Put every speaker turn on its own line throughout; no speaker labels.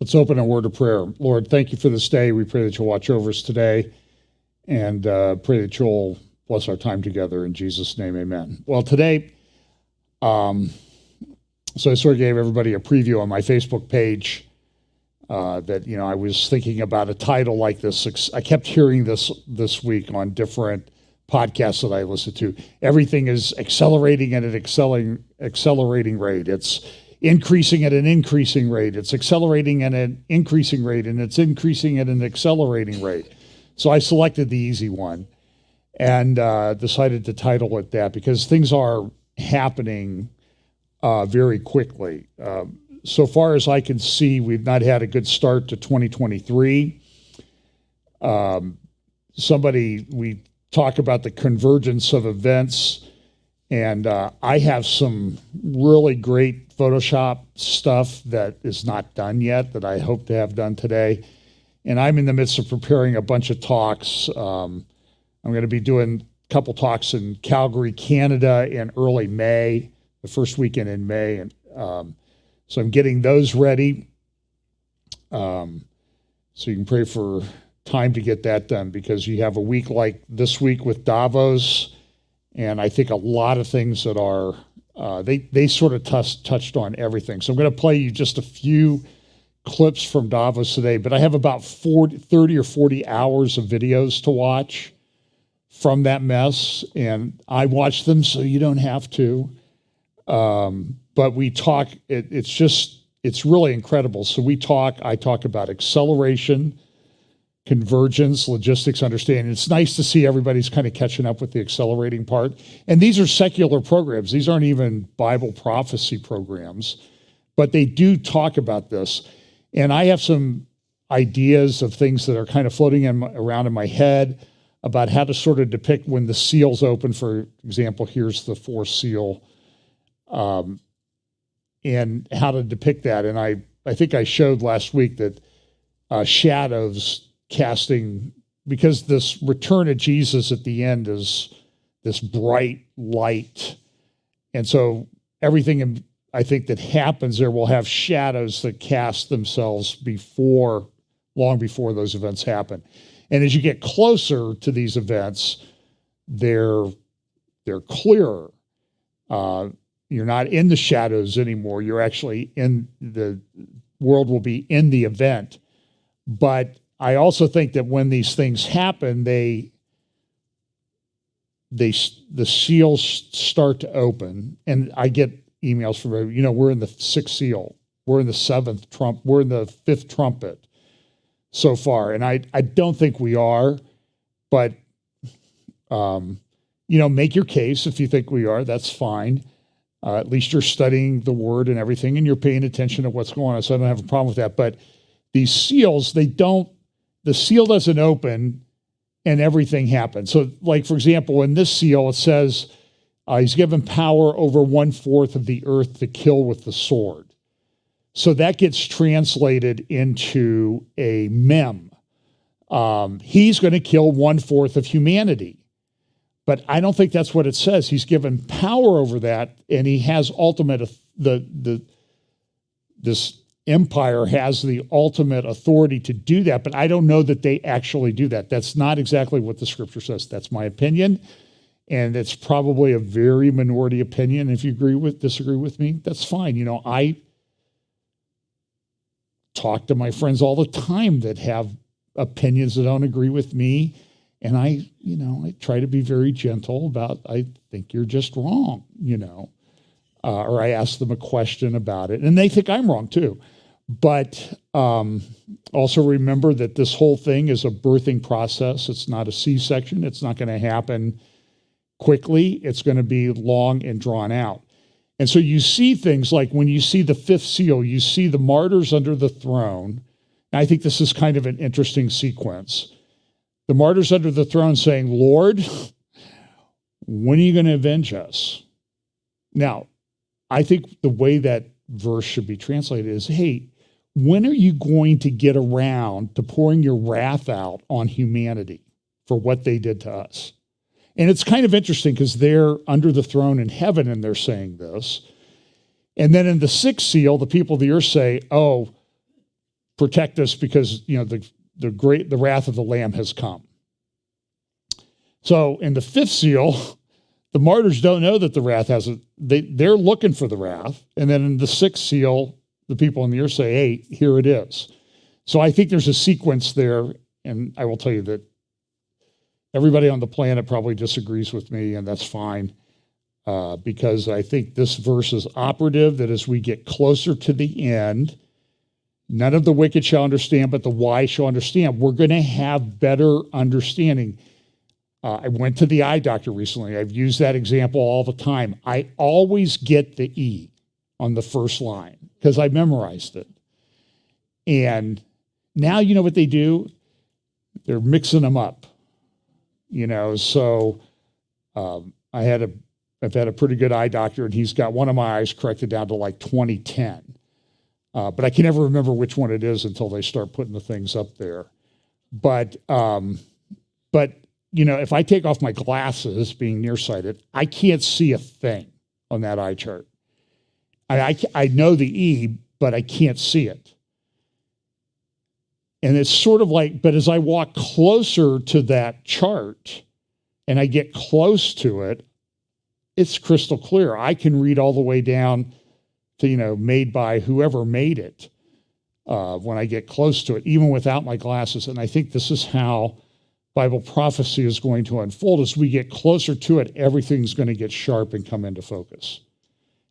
Let's open a word of prayer. Lord, thank you for this day. We pray that you'll watch over us today and pray that you'll bless our time together. In Jesus' name, amen. Well, today, so I sort of gave everybody a preview on my Facebook page that, I was thinking about a title like this. I kept hearing this week on different podcasts that I listen to. Everything is accelerating at an accelerating rate. It's increasing at an increasing rate. It's accelerating at an increasing rate, and it's increasing at an accelerating rate. So I selected the easy one and decided to title it that because things are happening very quickly. So far as I can see, we've not had a good start to 2023. We talk about the convergence of events, and I have some really great Photoshop stuff that is not done yet that I hope to have done today. And I'm in the midst of preparing a bunch of talks. I'm going to be doing a couple talks in Calgary, Canada in early May, the first weekend in May. And so I'm getting those ready. So you can pray for time to get that done because you have a week like this week with Davos. And I think a lot of things that are, they sort of touched on everything. So I'm going to play you just a few clips from Davos today, but I have about 30 or 40 hours of videos to watch from that mess. And I watch them so you don't have to. But we talk, it's really incredible. So I talk about acceleration, convergence, logistics, understanding. It's nice to see everybody's kind of catching up with the accelerating part. And these are secular programs. These aren't even Bible prophecy programs, but they do talk about this. And I have some ideas of things that are kind of floating around in my head about how to sort of depict when the seals open. For example, here's the fourth seal, and how to depict that. And I think I showed last week that shadows casting, because this return of Jesus at the end is this bright light. And so everything I think that happens there will have shadows that cast themselves long before those events happen. And as you get closer to these events, they're clearer. You're not in the shadows anymore. You're actually the world will be in the event. But I also think that when these things happen, the seals start to open, and I get emails from, we're in the sixth seal, we're in the seventh trump, we're in the fifth trumpet so far, and I don't think we are, but make your case if you think we are. That's fine. At least you're studying the word and everything, and you're paying attention to what's going on. So I don't have a problem with that. But these seals, the seal doesn't open and everything happens. So like, for example, in this seal, it says he's given power over 1/4 of the earth to kill with the sword. So that gets translated into a mem. He's going to kill 1/4 of humanity. But I don't think that's what it says. He's given power over that, and he has this empire has the ultimate authority to do that, but I don't know that they actually do that. That's not exactly what the scripture says. That's my opinion, and it's probably a very minority opinion. If you disagree with me, that's fine. I talk to my friends all the time that have opinions that don't agree with me, and I try to be very gentle about, I think you're just wrong, or I ask them a question about it, and they think I'm wrong too. But also remember that this whole thing is a birthing process. It's not a C-section. It's not going to happen quickly. It's going to be long and drawn out. And so you see things like when you see the fifth seal, you see the martyrs under the throne. And I think this is kind of an interesting sequence. The martyrs under the throne saying, Lord, when are you going to avenge us? Now, I think the way that verse should be translated is, hey, when are you going to get around to pouring your wrath out on humanity for what they did to us? And it's kind of interesting because they're under the throne in heaven and they're saying this. And then in the sixth seal, the people of the earth say, oh, protect us because, the wrath of the Lamb has come. So in the fifth seal, the martyrs don't know that the wrath hasn't, they're looking for the wrath. And then in the sixth seal, the people in the earth say, hey, here it is. So I think there's a sequence there, and I will tell you that everybody on the planet probably disagrees with me, and that's fine, because I think this verse is operative, that as we get closer to the end, none of the wicked shall understand, but the wise shall understand. We're going to have better understanding. I went to the eye doctor recently. I've used that example all the time. I always get the E on the first line because I memorized it. And now you know what they do? They're mixing them up. So I've had a pretty good eye doctor, and he's got one of my eyes corrected down to like 20/10. But I can never remember which one it is until they start putting the things up there. But if I take off my glasses, being nearsighted, I can't see a thing on that eye chart. I know the E, but I can't see it. And it's sort of like, but as I walk closer to that chart and I get close to it, it's crystal clear. I can read all the way down to, made by whoever made it when I get close to it, even without my glasses. And I think this is how Bible prophecy is going to unfold. As we get closer to it, everything's going to get sharp and come into focus.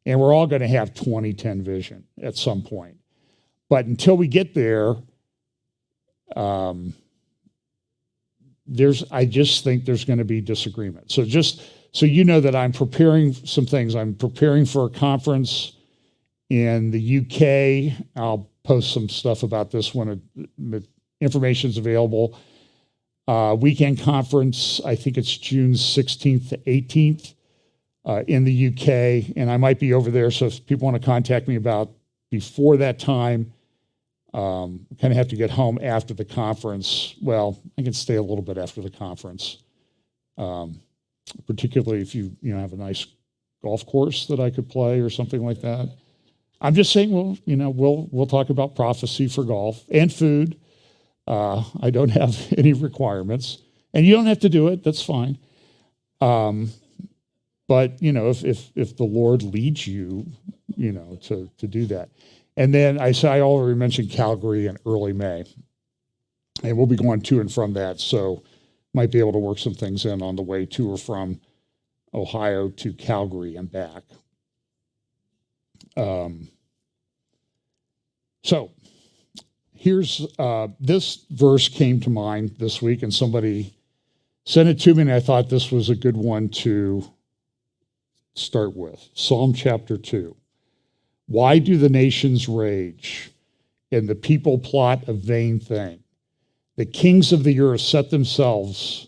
And we're all going to have 20/10 vision at some point. But until we get there, I just think there's going to be disagreement. So just so you know that I'm preparing some things. I'm preparing for a conference in the UK. I'll post some stuff about this when information's available. Weekend conference, I think it's June 16th to 18th in the UK, and I might be over there, so if people want to contact me about before that time, kind of have to get home after the conference. Well, I can stay a little bit after the conference, particularly if you have a nice golf course that I could play or something like that. I'm just saying, we'll talk about prophecy for golf and food. I don't have any requirements, and you don't have to do it. That's fine. But if the Lord leads you, to do that. And then I already mentioned Calgary in early May, and we'll be going to and from that. So might be able to work some things in on the way to or from Ohio to Calgary and back. So here's this verse came to mind this week, and somebody sent it to me, and I thought this was a good one to start with. Psalm chapter 2. Why do the nations rage and the people plot a vain thing? The kings of the earth set themselves,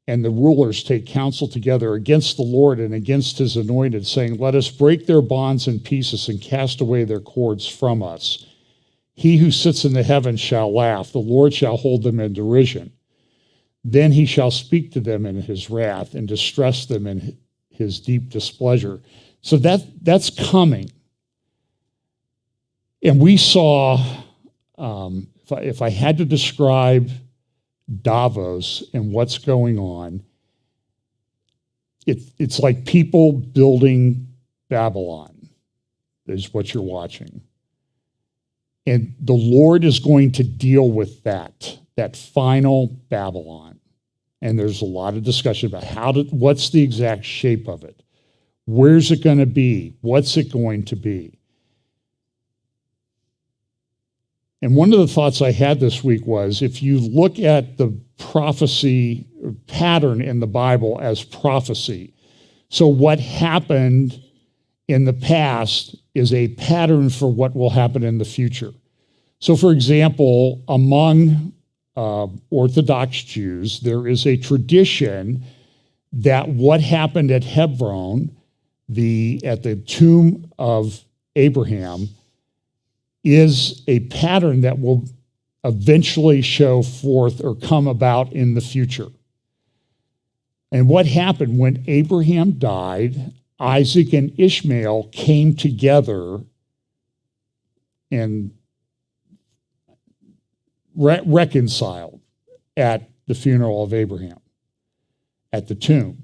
and the rulers take counsel together against the Lord and against his anointed, saying, let us break their bonds in pieces and cast away their cords from us. He who sits in the heavens shall laugh. The Lord shall hold them in derision. Then he shall speak to them in his wrath and distress them in his deep displeasure. So that's coming. And we saw, if I had to describe Davos and what's going on, it's like people building Babylon is what you're watching. And the Lord is going to deal with that final Babylon. And there's a lot of discussion about what's the exact shape of it? Where's it going to be? What's it going to be? And one of the thoughts I had this week was, if you look at the prophecy pattern in the Bible as prophecy, so what happened in the past is a pattern for what will happen in the future. So, for example, among Orthodox Jews, there is a tradition that what happened at Hebron, at the tomb of Abraham, is a pattern that will eventually show forth or come about in the future. And what happened when Abraham died, Isaac and Ishmael came together, and reconciled at the funeral of Abraham, at the tomb.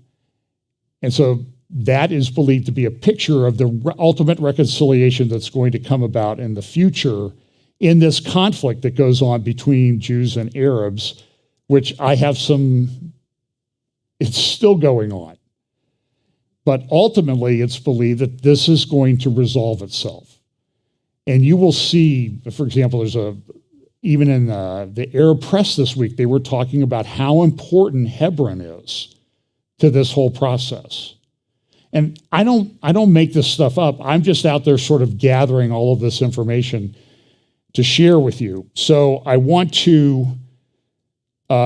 And so that is believed to be a picture of the ultimate reconciliation that's going to come about in the future in this conflict that goes on between Jews and Arabs, which it's still going on. But ultimately, it's believed that this is going to resolve itself. And you will see, for example, even in the Arab press this week, they were talking about how important Hebron is to this whole process. And I don't make this stuff up. I'm just out there sort of gathering all of this information to share with you. So I want to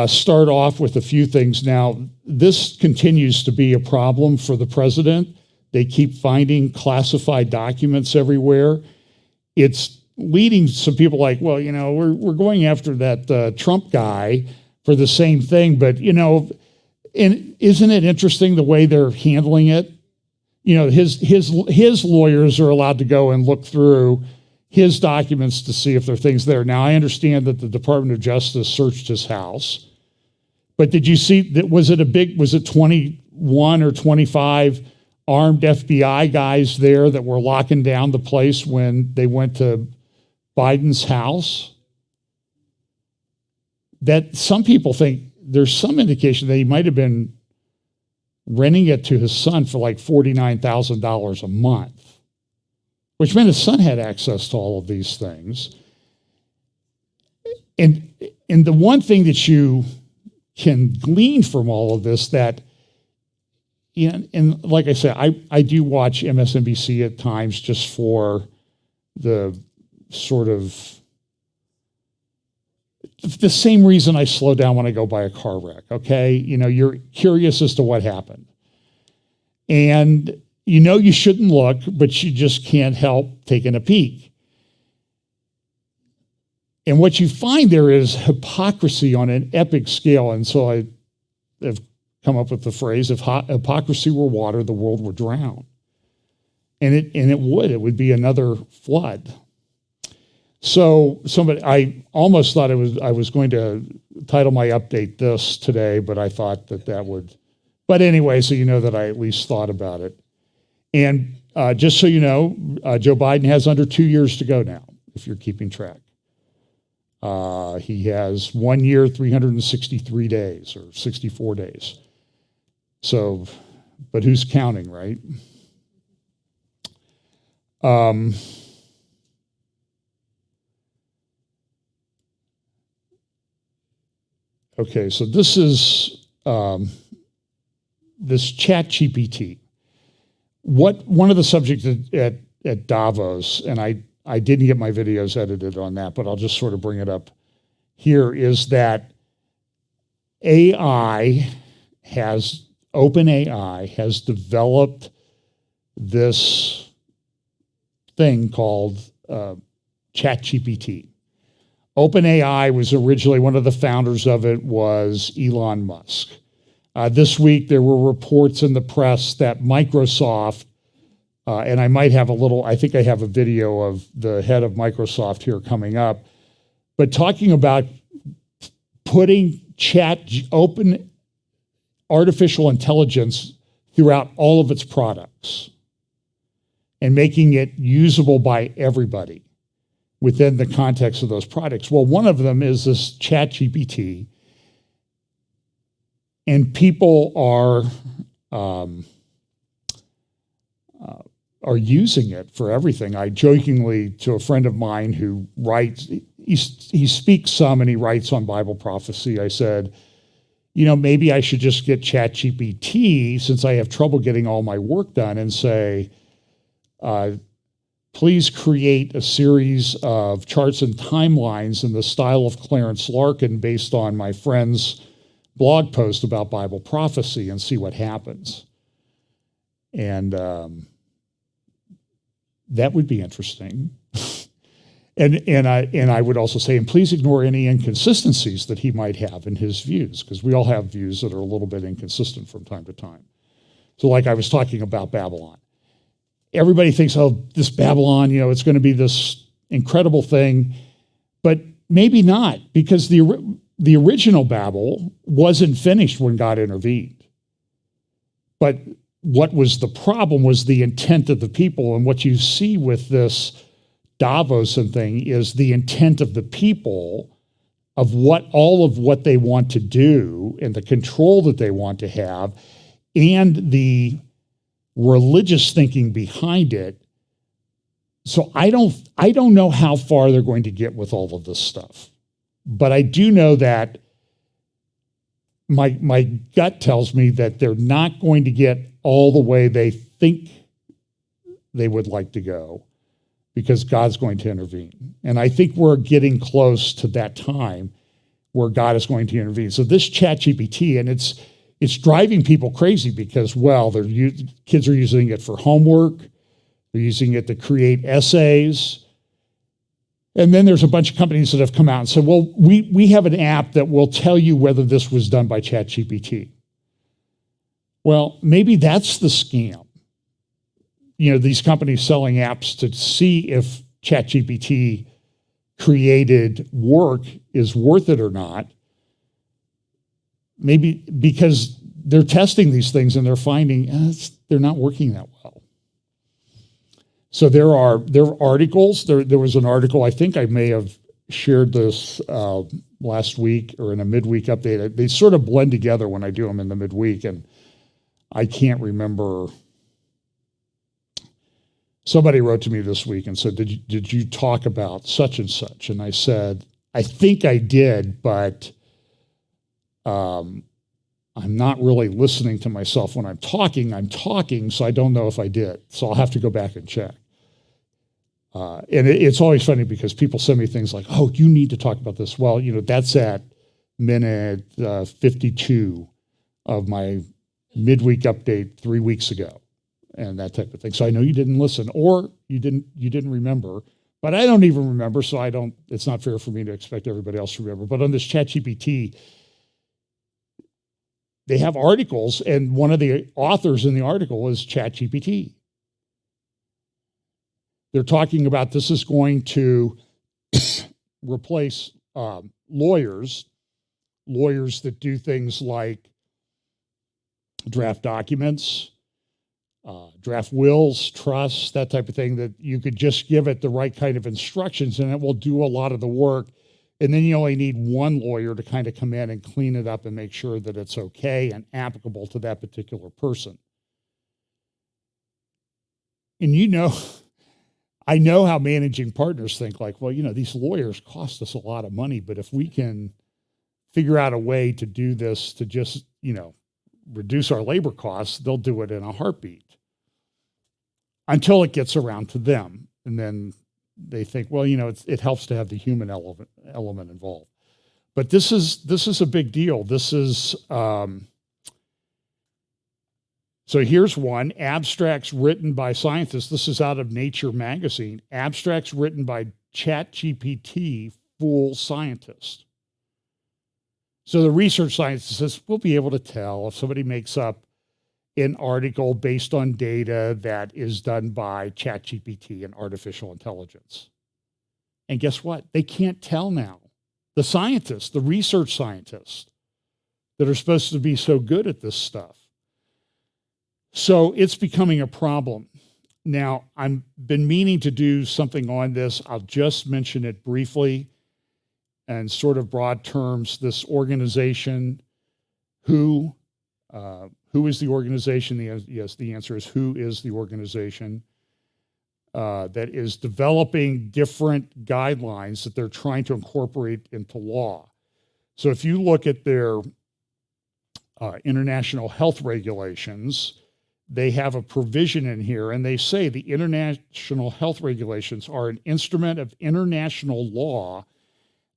start off with a few things. Now, this continues to be a problem for the president. They keep finding classified documents everywhere. It's leading some people like, well, we're going after that Trump guy for the same thing, but and isn't it interesting the way they're handling it? His lawyers are allowed to go and look through his documents to see if there are things there. Now, I understand that the Department of Justice searched his house, but did you see that? Was it 21 or 25 armed FBI guys there that were locking down the place when they went to Biden's house? That some people think there's some indication that he might have been renting it to his son for like $49,000 a month, which meant his son had access to all of these things. And the one thing that you can glean from all of this that, and like I said, I do watch MSNBC at times just for the sort of the same reason I slow down when I go by a car wreck, okay? You're curious as to what happened. And you shouldn't look, but you just can't help taking a peek. And what you find there is hypocrisy on an epic scale. And so I have come up with the phrase, if hypocrisy were water, the world would drown. And it would be another flood. So I almost thought I was going to title my update this today, but I thought that would, but anyway, so you know that I at least thought about it. And just so you know, Joe Biden has under 2 years to go now, if you're keeping track. He has 1 year, 363 days or 64 days. So, but who's counting, right? Okay, so this is this ChatGPT. One of the subjects at Davos, and I didn't get my videos edited on that, but I'll just sort of bring it up here, is that OpenAI has developed this thing called ChatGPT. OpenAI was originally, one of the founders of it was Elon Musk. This week there were reports in the press that Microsoft, and I think I have a video of the head of Microsoft here coming up, but talking about putting open artificial intelligence throughout all of its products and making it usable by everybody within the context of those products. Well, one of them is this ChatGPT, and people are using it for everything. I jokingly, to a friend of mine who writes, he speaks some and he writes on Bible prophecy, I said, maybe I should just get ChatGPT, since I have trouble getting all my work done, and say, please create a series of charts and timelines in the style of Clarence Larkin based on my friend's blog post about Bible prophecy, and see what happens. And that would be interesting. and I would also say, and please ignore any inconsistencies that he might have in his views, because we all have views that are a little bit inconsistent from time to time. So like I was talking about Babylon. Everybody thinks, oh, this Babylon, it's going to be this incredible thing. But maybe not, because the original Babel wasn't finished when God intervened. But what was the problem was the intent of the people. And what you see with this Davos and thing is the intent of the people of all of what they want to do and the control that they want to have and the religious thinking behind it. So I don't know how far they're going to get with all of this stuff. But I do know that my gut tells me that they're not going to get all the way they think they would like to go, because God's going to intervene. And I think we're getting close to that time where God is going to intervene. So this ChatGPT, and it's driving people crazy because, well, kids are using it for homework. They're using it to create essays. And then there's a bunch of companies that have come out and said, well, we have an app that will tell you whether this was done by ChatGPT. Well, maybe that's the scam. These companies selling apps to see if ChatGPT created work is worth it or not. Maybe because they're testing these things and they're finding they're not working that well. So there are articles. There was an article, I think I may have shared this last week or in a midweek update. They sort of blend together when I do them in the midweek, and I can't remember. Somebody wrote to me this week and said, did you talk about such and such? And I said, I think I did, but I'm not really listening to myself when I'm talking, so I don't know if I did. So I'll have to go back and check. And it's always funny because people send me things like, oh, you need to talk about this. Well, that's at minute 52 of my midweek update 3 weeks ago, and that type of thing. So I know you didn't listen, or you didn't remember, but I don't even remember. So it's not fair for me to expect everybody else to remember. But on this ChatGPT, they have articles, and one of the authors in the article is ChatGPT. They're talking about this is going to replace lawyers that do things like draft documents, draft wills, trusts, that type of thing, that you could just give it the right kind of instructions and it will do a lot of the work. And then you only need one lawyer to kind of come in and clean it up and make sure that it's okay and applicable to that particular person. And I know how managing partners think, like, well, these lawyers cost us a lot of money, but if we can figure out a way to do this to just, reduce our labor costs, they'll do it in a heartbeat until it gets around to them. And then they think, well, it helps to have the human element involved. But this is a big deal. This is, so here's one, abstracts written by scientists. This is out of Nature magazine. Abstracts written by ChatGPT fool scientists. So the research scientists will be able to tell if somebody makes up an article based on data that is done by ChatGPT and artificial intelligence. And guess what? They can't tell now. The scientists, the research scientists that are supposed to be so good at this stuff. So it's becoming a problem. Now, I've been meaning to do something on this. I'll just mention it briefly and sort of broad terms. This organization, who is the organization? Yes, the answer is who is the organization that is developing different guidelines that they're trying to incorporate into law. So if you look at their international health regulations, they have a provision in here, and they say the international health regulations are an instrument of international law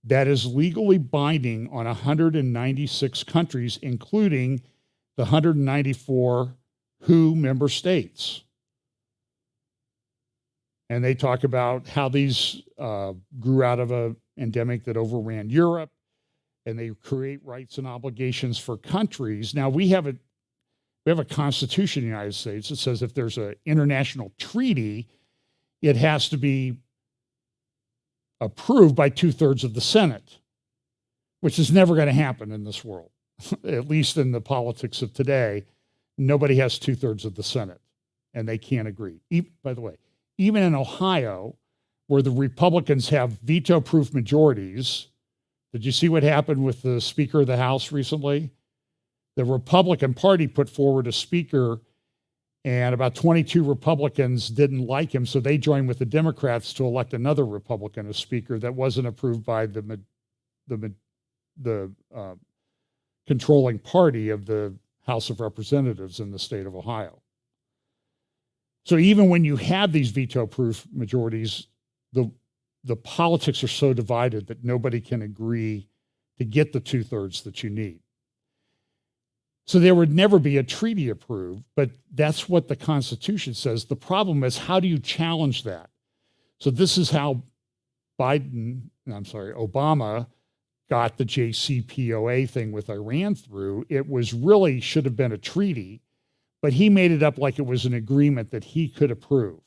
that is legally binding on 196 countries, including the 194 WHO member states. And they talk about how these grew out of an endemic that overran Europe, and they create rights and obligations for countries. Now, we have a constitution in the United States that says if there's an international treaty, it has to be approved by 2/3 of the Senate, which is never going to happen in this world. At least in the politics of today, nobody has 2/3 of the Senate, and they can't agree. By the way, even in Ohio, where the Republicans have veto-proof majorities, did you see what happened with the Speaker of the House recently? The Republican Party put forward a speaker, and about 22 Republicans didn't like him, so they joined with the Democrats to elect another Republican as speaker that wasn't approved by the controlling party of the House of Representatives in the state of Ohio. So even when you have these veto-proof majorities, the politics are so divided that nobody can agree to get the 2/3 that you need. So there would never be a treaty approved, but that's what the Constitution says. The problem is, how do you challenge that? So this is how Obama got the JCPOA thing with Iran through. It was really should have been a treaty, but he made it up like it was an agreement that he could approve.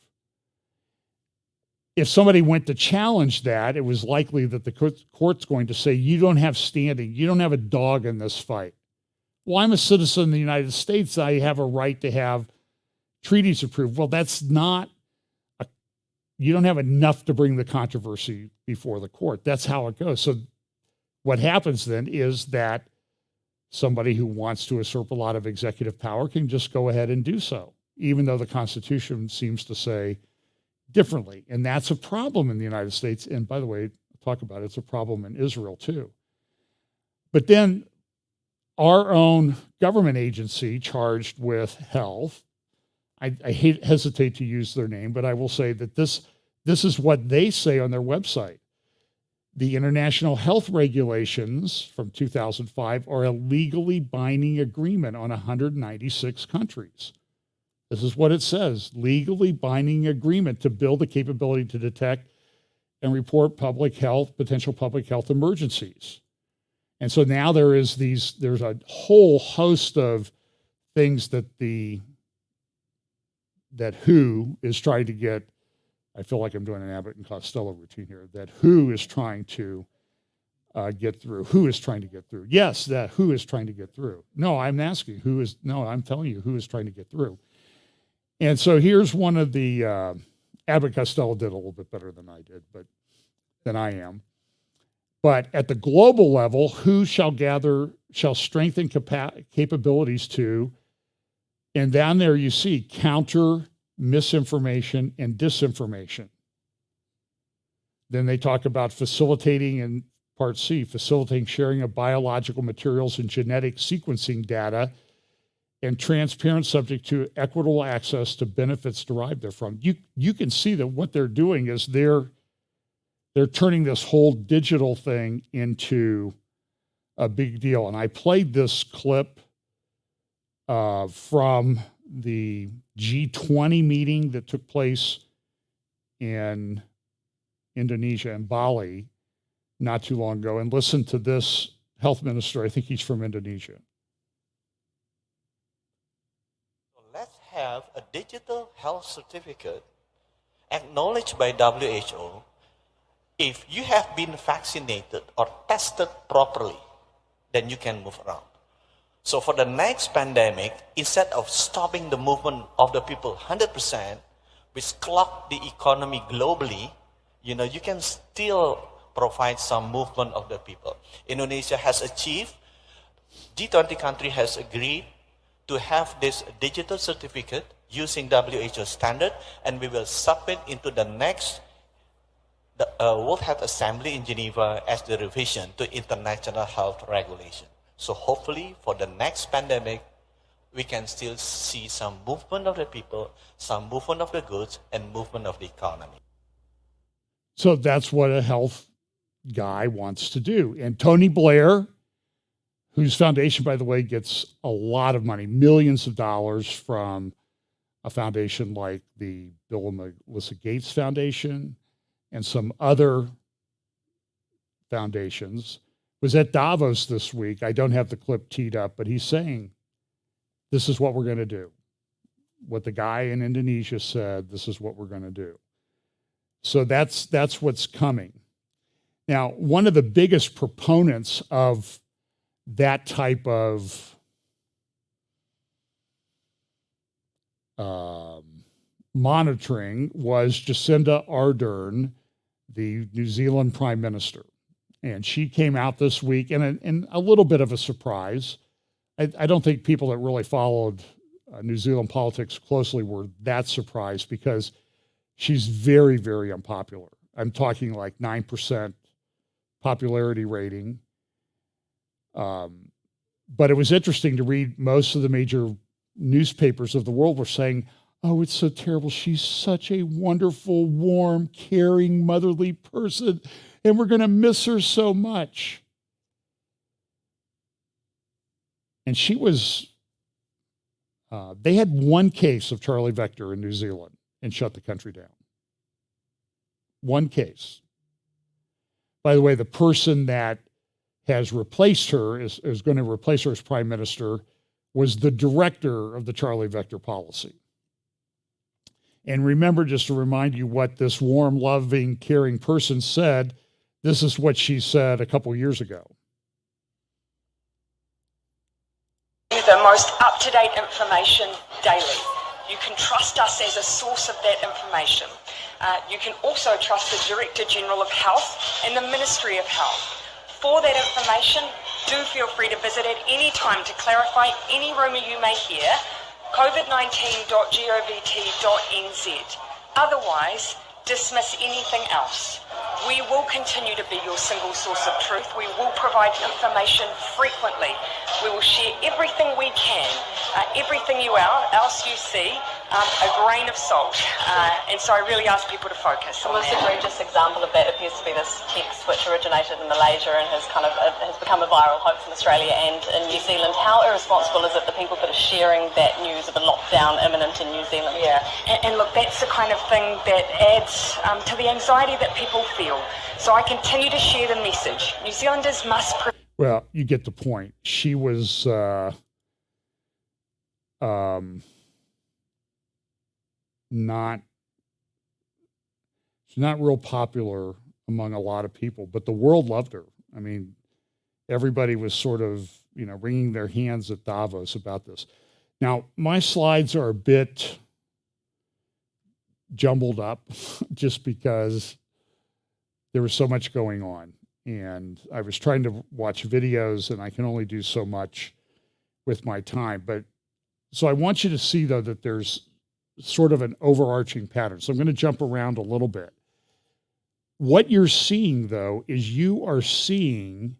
If somebody went to challenge that, it was likely that the court's going to say, you don't have standing, you don't have a dog in this fight. Well, I'm a citizen of the United States. I have a right to have treaties approved. Well, that's not, you don't have enough to bring the controversy before the court. That's how it goes. So what happens then is that somebody who wants to usurp a lot of executive power can just go ahead and do so, even though the Constitution seems to say differently. And that's a problem in the United States. And by the way, I'll talk about it, it's a problem in Israel too. But then our own government agency charged with health, I hesitate to use their name, but I will say that this is what they say on their website. The International Health Regulations from 2005 are a legally binding agreement on 196 countries. This is what it says, legally binding agreement to build the capability to detect and report potential public health emergencies. And so now there's a whole host of things that WHO is trying to get. I feel like I'm doing an Abbott and Costello routine here, that WHO is trying to get through. Who is trying to get through? Yes, that WHO is trying to get through. No, I'm asking I'm telling you who is trying to get through. And so here's one of the, Abbott and Costello did a little bit better than I am. But at the global level, who shall strengthen capabilities to, and down there you see counter misinformation and disinformation. Then they talk about facilitating in Part C, facilitating sharing of biological materials and genetic sequencing data, and transparent subject to equitable access to benefits derived therefrom. You can see that what they're doing is they're turning this whole digital thing into a big deal. And I played this clip from the G20 meeting that took place in Indonesia and Bali not too long ago. And listen to this health minister. I think he's from Indonesia.
Let's have a digital health certificate acknowledged by WHO. If you have been vaccinated or tested properly, then you can move around. So for the next pandemic, instead of stopping the movement of the people 100%, which clogged the economy globally, you can still provide some movement of the people. Indonesia has achieved, G20 country has agreed to have this digital certificate using WHO standard, and we will submit into the next World Health Assembly in Geneva as the revision to international health regulation. So hopefully for the next pandemic, we can still see some movement of the people, some movement of the goods, and movement of the economy.
So that's what a health guy wants to do. And Tony Blair, whose foundation, by the way, gets a lot of money, millions of dollars from a foundation like the Bill and Melinda Gates Foundation and some other foundations, was at Davos this week. I don't have the clip teed up, but he's saying, this is what we're going to do. What the guy in Indonesia said, this is what we're going to do. So that's what's coming. Now, one of the biggest proponents of that type of monitoring was Jacinda Ardern, the New Zealand Prime Minister. And she came out this week in a little bit of a surprise. I don't think people that really followed New Zealand politics closely were that surprised because she's very, very unpopular. I'm talking like 9% popularity rating. But it was interesting to read most of the major newspapers of the world were saying, oh, it's so terrible. She's such a wonderful, warm, caring, motherly person, and we're going to miss her so much. And she was, they had one case of Charlie Vector in New Zealand and shut the country down. One case. By the way, the person that has replaced her, is going to replace her as prime minister, was the director of the Charlie Vector policy. And remember, just to remind you what this warm, loving, caring person said, this is what she said a couple years ago.
The most up-to-date information daily. You can trust us as a source of that information. You can also trust the Director General of Health and the Ministry of Health. For that information, do feel free to visit at any time to clarify any rumour you may hear, covid19.govt.nz. Otherwise, dismiss anything else. We will continue to be your single source of truth. We will provide information frequently. We will share everything we can, everything else you see, a grain of salt. And so I really ask people to focus.
The most egregious example of that appears to be this text which originated in Malaysia and has become a viral hoax in Australia and in New Zealand. How irresponsible is it the people that are sharing that news of a lockdown imminent in New Zealand?
Yeah, and look, that's the kind of thing that adds to the anxiety that people feel. So I continue to share the message. New Zealanders must...
Well, you get the point. She was not real popular among a lot of people, but the world loved her. I mean, everybody was sort of, wringing their hands at Davos about this. Now, my slides are a bit jumbled up just because there was so much going on. And I was trying to watch videos and I can only do so much with my time. But so I want you to see, though, that there's sort of an overarching pattern. So I'm going to jump around a little bit. What you're seeing, though, is you are seeing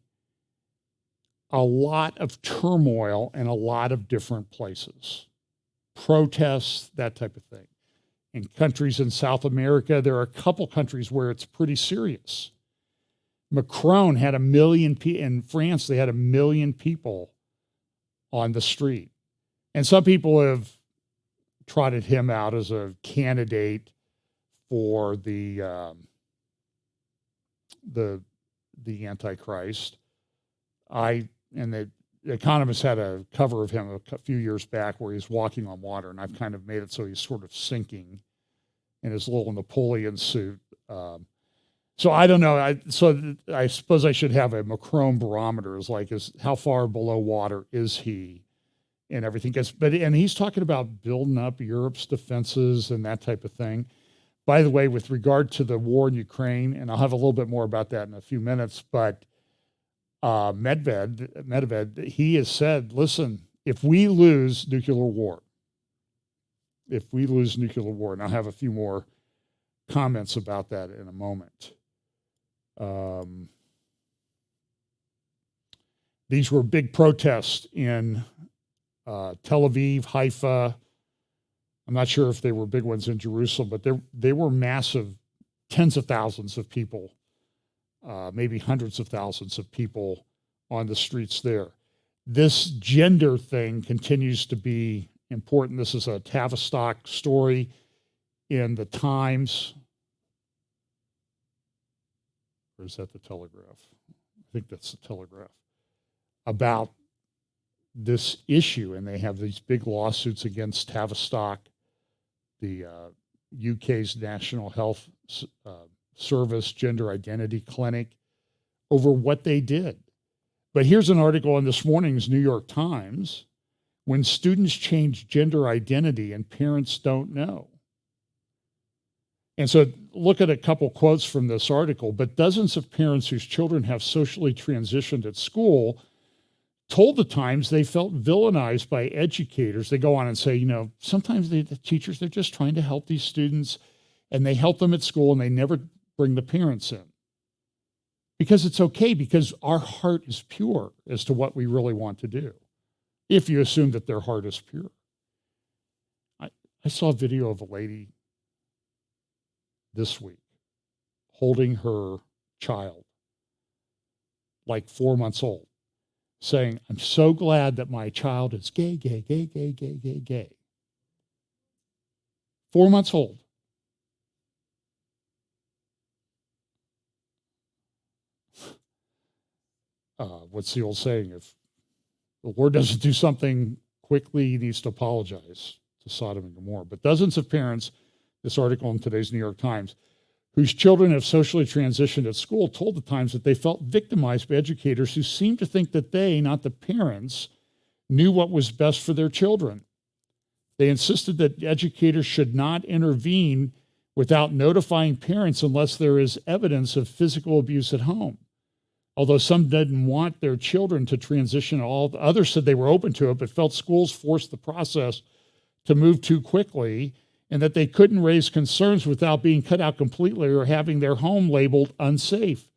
a lot of turmoil in a lot of different places. Protests, that type of thing. In countries in South America, there are a couple countries where it's pretty serious. Macron had 1 million people. In France, they had 1 million people on the street. And some people have trotted him out as a candidate for the Antichrist. And the Economist had a cover of him a few years back where he's walking on water, and I've kind of made it so he's sort of sinking in his little Napoleon suit. So I don't know. I suppose I should have a Macron barometer. Is how far below water is he, and everything. And he's talking about building up Europe's defenses and that type of thing. By the way, with regard to the war in Ukraine, and I'll have a little bit more about that in a few minutes, but Medved, he has said, listen, if we lose nuclear war, and I'll have a few more comments about that in a moment. These were big protests in Tel Aviv, Haifa. I'm not sure if they were big ones in Jerusalem, but they were massive, tens of thousands of people, maybe hundreds of thousands of people on the streets there. This gender thing continues to be important. This is a Tavistock story in the Times. Or is that the Telegraph? I think that's the Telegraph. About this issue, and they have these big lawsuits against Tavistock, the UK's National Health Service Gender Identity Clinic. over what they did. But here's an article in this morning's New York Times. When students change gender identity and parents don't know. And so look at a couple quotes from this article. But dozens of parents whose children have socially transitioned at school told the Times they felt villainized by educators. They go on and say, sometimes the teachers, they're just trying to help these students, and they help them at school and they never bring the parents in. Because it's okay, because our heart is pure as to what we really want to do, if you assume that their heart is pure. I saw a video of a lady this week holding her child, like 4 months old, saying, I'm so glad that my child is gay, gay, gay, gay, gay, gay, gay. 4 months old. What's the old saying? If the Lord doesn't do something quickly, he needs to apologize to Sodom and Gomorrah. But dozens of parents, this article in today's New York Times, whose children have socially transitioned at school, told the Times that they felt victimized by educators who seemed to think that they, not the parents, knew what was best for their children. They insisted that educators should not intervene without notifying parents unless there is evidence of physical abuse at home. Although some didn't want their children to transition at all, others said they were open to it, but felt schools forced the process to move too quickly, and that they couldn't raise concerns without being cut out completely or having their home labeled unsafe.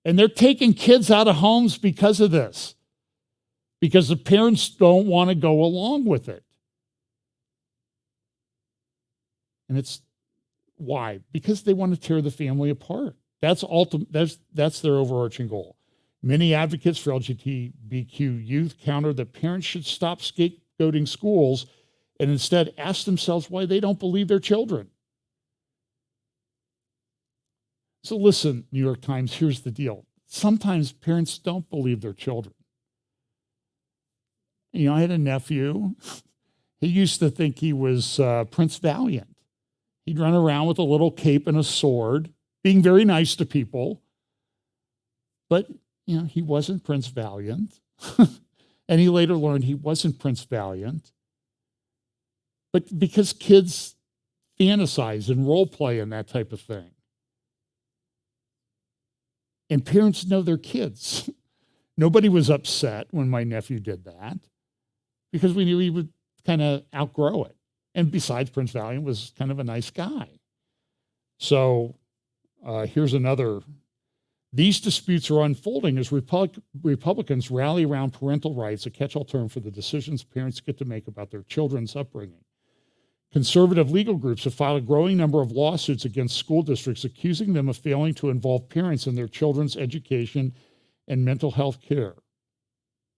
And they're taking kids out of homes because of this, because the parents don't want to go along with it. And it's why? Because they want to tear the family apart. That's their overarching goal. Many advocates for LGBTQ youth counter that parents should stop scapegoating schools and instead ask themselves why they don't believe their children. So listen, New York Times, here's the deal. Sometimes parents don't believe their children. I had a nephew. He used to think he was Prince Valiant. He'd run around with a little cape and a sword, being very nice to people. But, he wasn't Prince Valiant. And he later learned he wasn't Prince Valiant. But because kids fantasize and role play and that type of thing. And parents know their kids. Nobody was upset when my nephew did that because we knew he would kind of outgrow it. And besides, Prince Valiant was kind of a nice guy. So here's another. These disputes are unfolding as Republicans rally around parental rights, a catch-all term for the decisions parents get to make about their children's upbringing. Conservative legal groups have filed a growing number of lawsuits against school districts accusing them of failing to involve parents in their children's education and mental health care.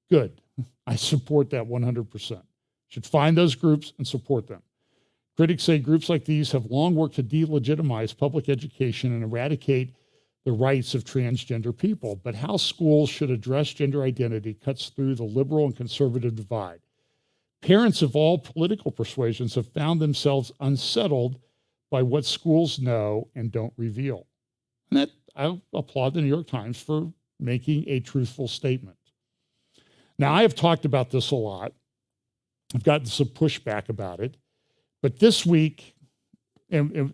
Good. I support that 100%. Should find those groups and support them. Critics say groups like these have long worked to delegitimize public education and eradicate the rights of transgender people. But how schools should address gender identity cuts through the liberal and conservative divide. Parents of all political persuasions have found themselves unsettled by what schools know and don't reveal. And that I applaud the New York Times for making a truthful statement. Now, I have talked about this a lot. I've gotten some pushback about it. But this week, and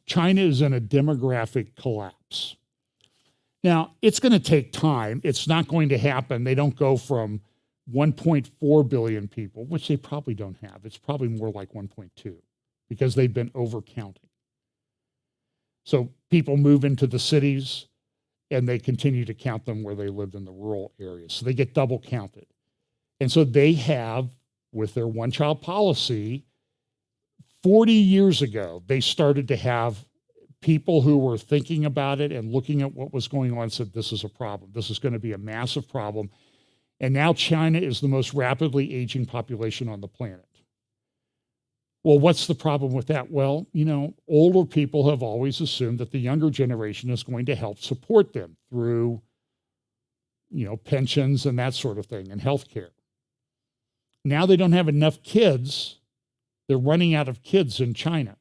China is in a demographic collapse. Now, it's going to take time. It's not going to happen. They don't go from 1.4 billion people, which they probably don't have. It's probably more like 1.2 because they've been overcounting. So people move into the cities and they continue to count them where they lived in the rural areas. So they get double counted. And so they have, with their one-child policy, 40 years ago, they started to have people who were thinking about it and looking at what was going on and said, this is a problem. This is going to be a massive problem. And now China is the most rapidly aging population on the planet. Well, what's the problem with that? Well, older people have always assumed that the younger generation is going to help support them through, pensions and that sort of thing and healthcare. Now they don't have enough kids. They're running out of kids in China.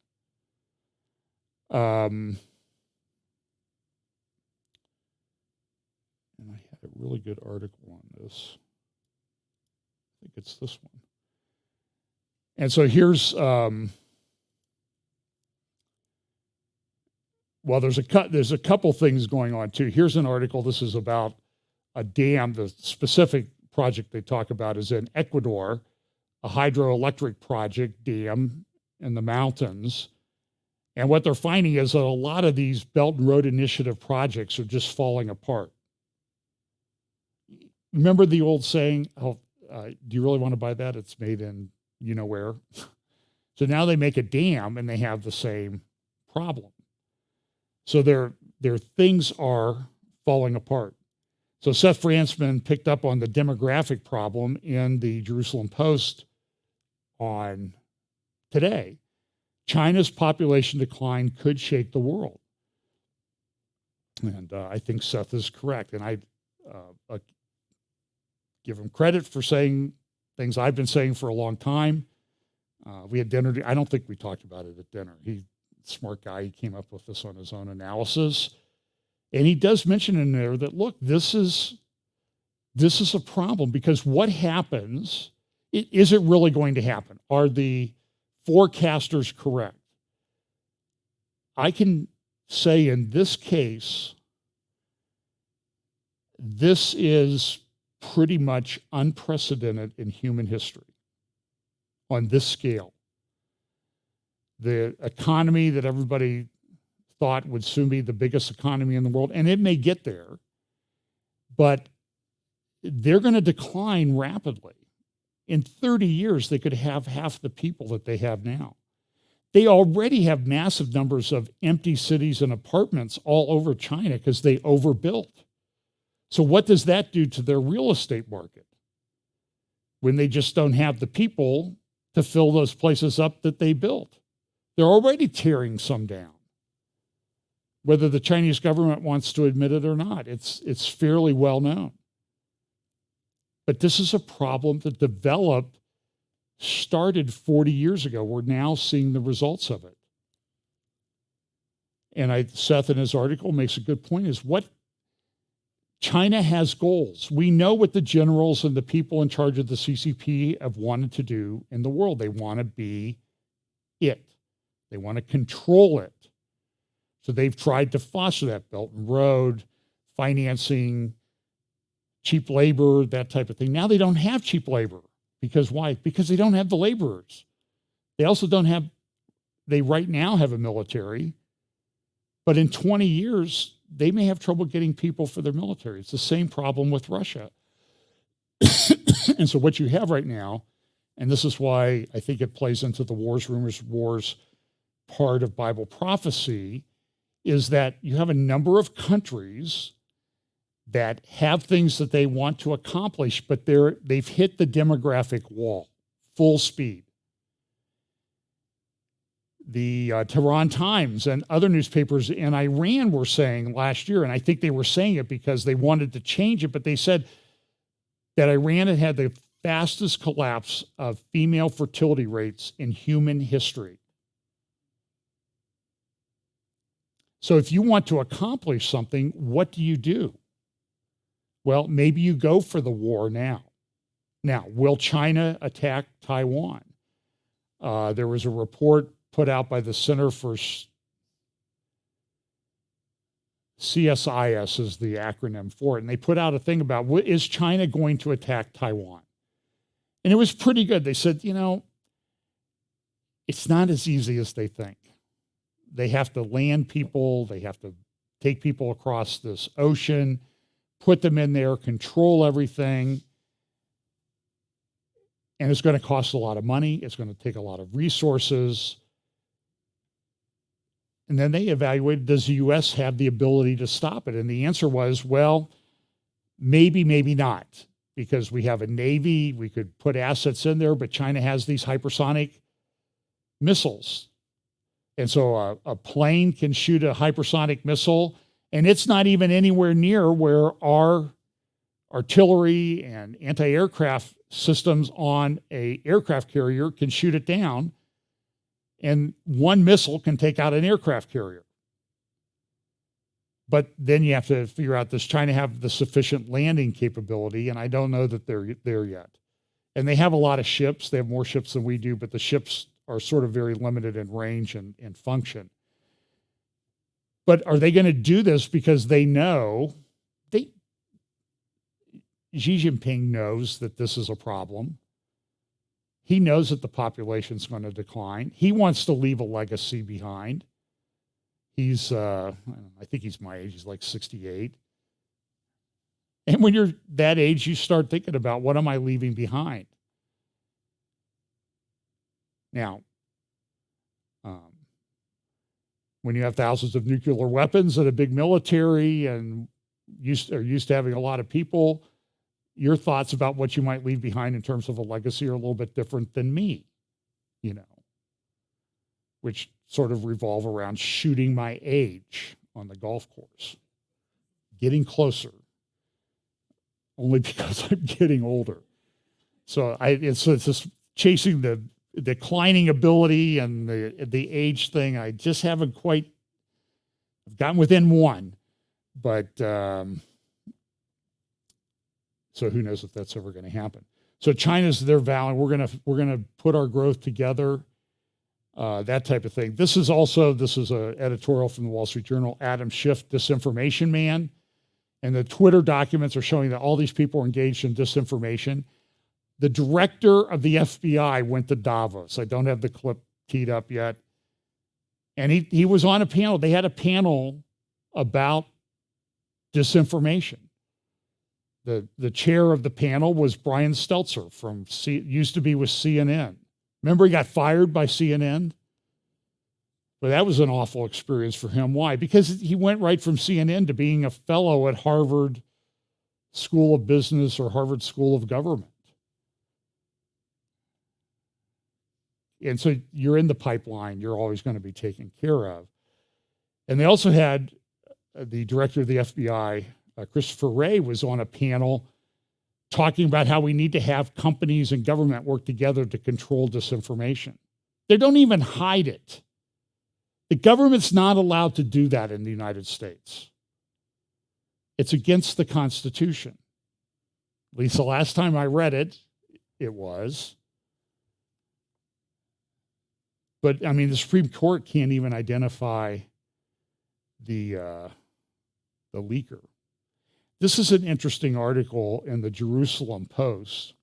really good article on this. I think it's this one. And so here's, well, there's a couple things going on too. Here's an article. This is about a dam. The specific project they talk about is in Ecuador, a hydroelectric project dam in the mountains. And what they're finding is that a lot of these Belt and Road Initiative projects are just falling apart. Remember the old saying, oh, do you really want to buy that? It's made in you know where. So now they make a dam and they have the same problem. So their things are falling apart. So Seth Fransman picked up on the demographic problem in the Jerusalem Post on today. China's population decline could shake the world. And I think Seth is correct. And I give him credit for saying things I've been saying for a long time. We had dinner. I don't think we talked about it at dinner. He's a smart guy. He came up with this on his own analysis. And he does mention in there that, look, this is a problem because what happens, is it really going to happen? Are the forecasters correct? I can say in this case, this is pretty much unprecedented in human history on this scale. The economy that everybody thought would soon be the biggest economy in the world, and it may get there, but they're going to decline rapidly. In 30 years, they could have half the people that they have now. They already have massive numbers of empty cities and apartments all over China because they overbuilt. So what does that do to their real estate market when they just don't have the people to fill those places up that they built? They're already tearing some down. Whether the Chinese government wants to admit it or not, it's fairly well known. But this is a problem that started 40 years ago. We're now seeing the results of it. And Seth in his article makes a good point is what China has goals. We know what the generals and the people in charge of the CCP have wanted to do in the world. They want to be it. They want to control it. So they've tried to foster that Belt and Road, financing, cheap labor, that type of thing. Now they don't have cheap labor. Because why? Because they don't have the laborers. They also they right now have a military, but in 20 years, they may have trouble getting people for their military. It's the same problem with Russia. And so what you have right now, and this is why I think it plays into the wars, rumors, wars part of Bible prophecy, is that you have a number of countries that have things that they want to accomplish, but they've hit the demographic wall, full speed. The Tehran Times and other newspapers in Iran were saying last year, and I think they were saying it because they wanted to change it, but they said that Iran had the fastest collapse of female fertility rates in human history. So if you want to accomplish something, what do? Well, maybe you go for the war now. Now, will China attack Taiwan? There was a report put out by the Center for CSIS is the acronym for it. And they put out a thing about, is China going to attack Taiwan? And it was pretty good. They said, it's not as easy as they think. They have to land people. They have to take people across this ocean, put them in there, control everything. And it's going to cost a lot of money. It's going to take a lot of resources. And then they evaluated, does the U.S. have the ability to stop it? And the answer was, well, maybe not, because we have a Navy, we could put assets in there, but China has these hypersonic missiles. And so a plane can shoot a hypersonic missile, and it's not even anywhere near where our artillery and anti-aircraft systems on an aircraft carrier can shoot it down. And one missile can take out an aircraft carrier. But then you have to figure out, does China have the sufficient landing capability? And I don't know that they're there yet. And they have a lot of ships. They have more ships than we do, but the ships are sort of very limited in range and function. But are they going to do this because they know, Xi Jinping knows that this is a problem. He knows that the population is going to decline. He wants to leave a legacy behind. He's, I think he's my age. He's like 68. And when you're that age, you start thinking about, what am I leaving behind? Now, when you have thousands of nuclear weapons and a big military and are used to having a lot of people, your thoughts about what you might leave behind in terms of a legacy are a little bit different than me, which sort of revolve around shooting my age on the golf course, getting closer, only because I'm getting older. So it's just chasing the declining ability and the age thing. I just haven't quite gotten within one, but so who knows if that's ever going to happen. So China's their value. We're gonna put our growth together. That type of thing. This is an editorial from the Wall Street Journal, Adam Schiff, Disinformation Man. And the Twitter documents are showing that all these people are engaged in disinformation. The director of the FBI went to Davos. I don't have the clip teed up yet. And he was on a panel. They had a panel about disinformation. The chair of the panel was Brian Stelter used to be with CNN. Remember, he got fired by CNN? But that was an awful experience for him. Why? Because he went right from CNN to being a fellow at Harvard School of Business or Harvard School of Government. And so you're in the pipeline. You're always going to be taken care of. And they also had the director of the FBI, Christopher Wray, was on a panel talking about how we need to have companies and government work together to control disinformation. They don't even hide it. The government's not allowed to do that in the United States. It's against the Constitution. At least the last time I read it, it was. But I mean, the Supreme Court can't even identify the leaker. This is an interesting article in the Jerusalem Post.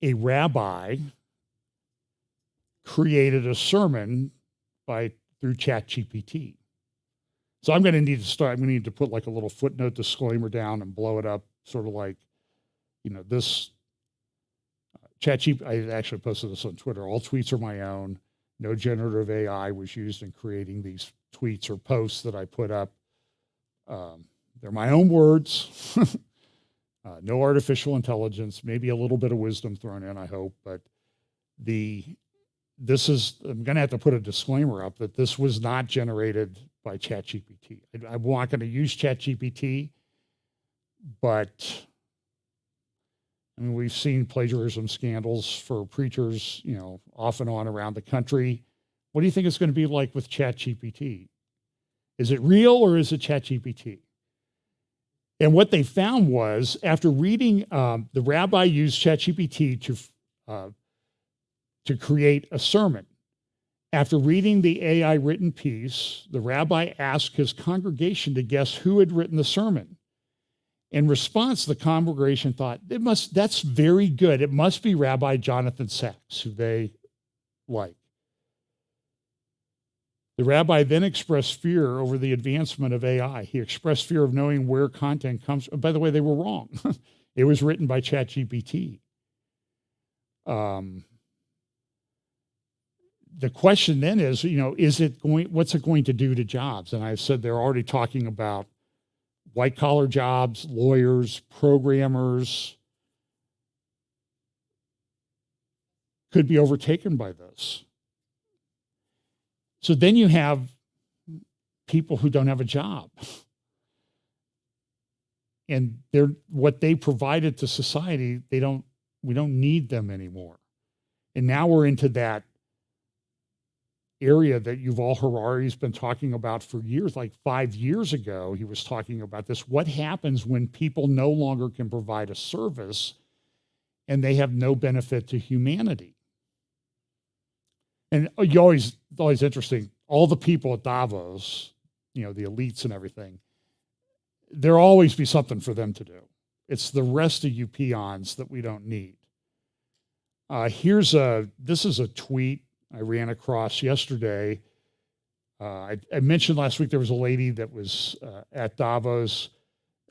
A rabbi created a sermon through ChatGPT. So I'm going to need to put like a little footnote disclaimer down and blow it up, sort of like, this ChatGPT. I actually posted this on Twitter. All tweets are my own. No generative AI was used in creating these tweets or posts that I put up. They're my own words. No artificial intelligence, maybe a little bit of wisdom thrown in, I hope. But I'm going to have to put a disclaimer up that this was not generated by ChatGPT. I'm not going to use ChatGPT, but I mean, we've seen plagiarism scandals for preachers, off and on around the country. What do you think it's going to be like with ChatGPT? Is it real or is it ChatGPT? And what they found was, after reading, the rabbi used ChatGPT to create a sermon. After reading the AI written piece, the rabbi asked his congregation to guess who had written the sermon. In response, the congregation thought, that's very good. It must be Rabbi Jonathan Sacks, who they like. The rabbi then expressed fear over the advancement of AI. He expressed fear of knowing where content comes from. By the way, they were wrong. It was written by ChatGPT. The question then is, what's it going to do to jobs? And I've said they're already talking about white collar jobs, lawyers, programmers could be overtaken by this. So then you have people who don't have a job. And what they provided to society, we don't need them anymore. And now we're into that area that Yuval Harari's been talking about for years. Like 5 years ago, he was talking about this. What happens when people no longer can provide a service and they have no benefit to humanity? And always interesting, all the people at Davos, you know, the elites and everything, there'll always be something for them to do. It's the rest of you peons that we don't need. This is a tweet I ran across yesterday. I mentioned last week there was a lady that was at Davos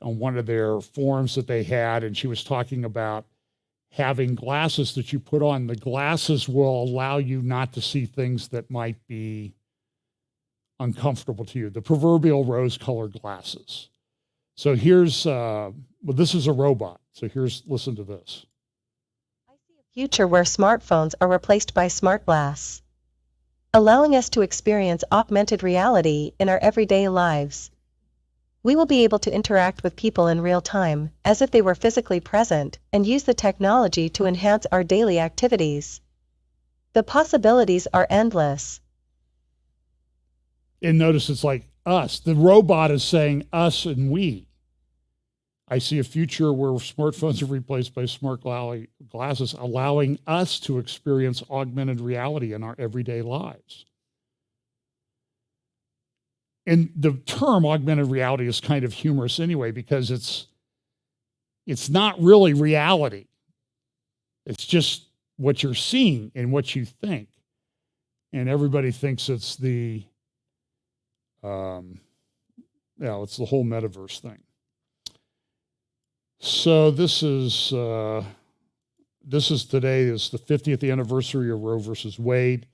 on one of their forums that they had, and she was talking about having glasses that you put on. The glasses will allow you not to see things that might be uncomfortable to you, the proverbial rose-colored glasses. So this is a robot. So listen to this.
Future where smartphones are replaced by smart glass, allowing us to experience augmented reality in our everyday lives. We will be able to interact with people in real time, as if they were physically present, and use the technology to enhance our daily activities. The possibilities are endless.
And notice it's like us. The robot is saying us and we. I see a future where smartphones are replaced by smart glasses, allowing us to experience augmented reality in our everyday lives. And the term augmented reality is kind of humorous anyway, because it's not really reality. It's just what you're seeing and what you think. And everybody thinks it's it's the whole metaverse thing. So this is today is the 50th anniversary of Roe versus Wade,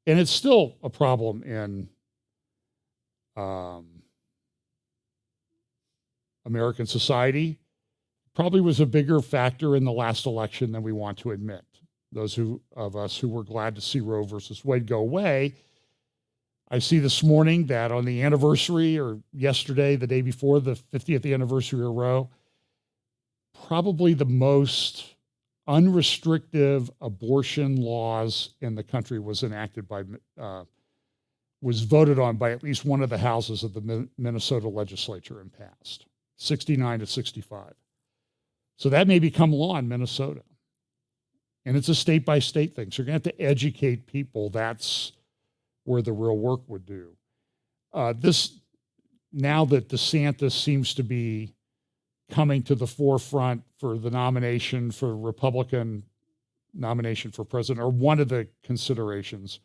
and it's still a problem in American society. Probably was a bigger factor in the last election than we want to admit. Those of us who were glad to see Roe versus Wade go away. I see this morning that on the anniversary, or yesterday, the day before the 50th anniversary of Roe, probably the most unrestrictive abortion laws in the country was voted on by at least one of the houses of the Minnesota legislature and passed, 69 to 65. So that may become law in Minnesota. And it's a state by state thing. So you're going to have to educate people. That's where the real work would do. Now that DeSantis seems to be coming to the forefront for the nomination for Republican nomination for president, or one of the considerations,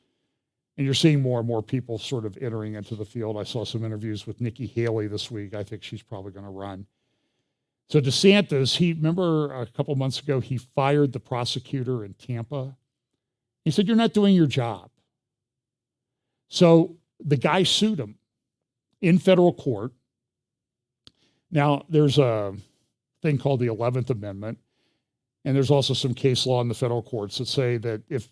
and you're seeing more and more people sort of entering into the field. I saw some interviews with Nikki Haley this week. I think she's probably going to run. So DeSantis, remember a couple months ago, he fired the prosecutor in Tampa. He said, "You're not doing your job." So the guy sued him in federal court. Now, there's a thing called the 11th Amendment, and there's also some case law in the federal courts that say that if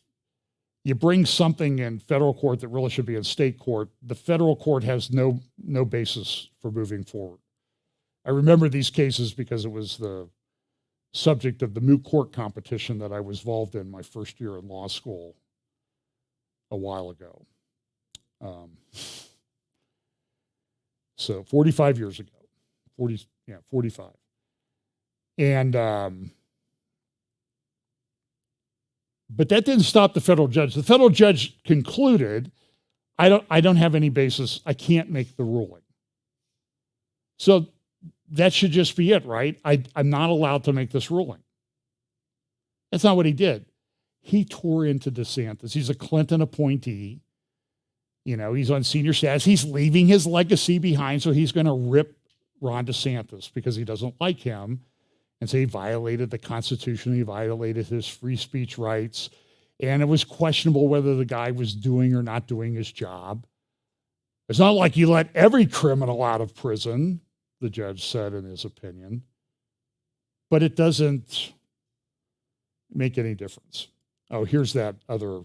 you bring something in federal court that really should be in state court, the federal court has no basis for moving forward. I remember these cases because it was the subject of the moot court competition that I was involved in my first year in law school a while ago. So 45 years ago. 45. And, but that didn't stop the federal judge. The federal judge concluded, I don't have any basis. I can't make the ruling. So that should just be it, right? I'm not allowed to make this ruling. That's not what he did. He tore into DeSantis. He's a Clinton appointee. You know, he's on senior status. He's leaving his legacy behind, so he's going to rip Ron DeSantis because he doesn't like him and say he violated the Constitution, he violated his free speech rights, and it was questionable whether the guy was doing or not doing his job. It's not like you let every criminal out of prison, the judge said in his opinion, but it doesn't make any difference. Oh, here's that other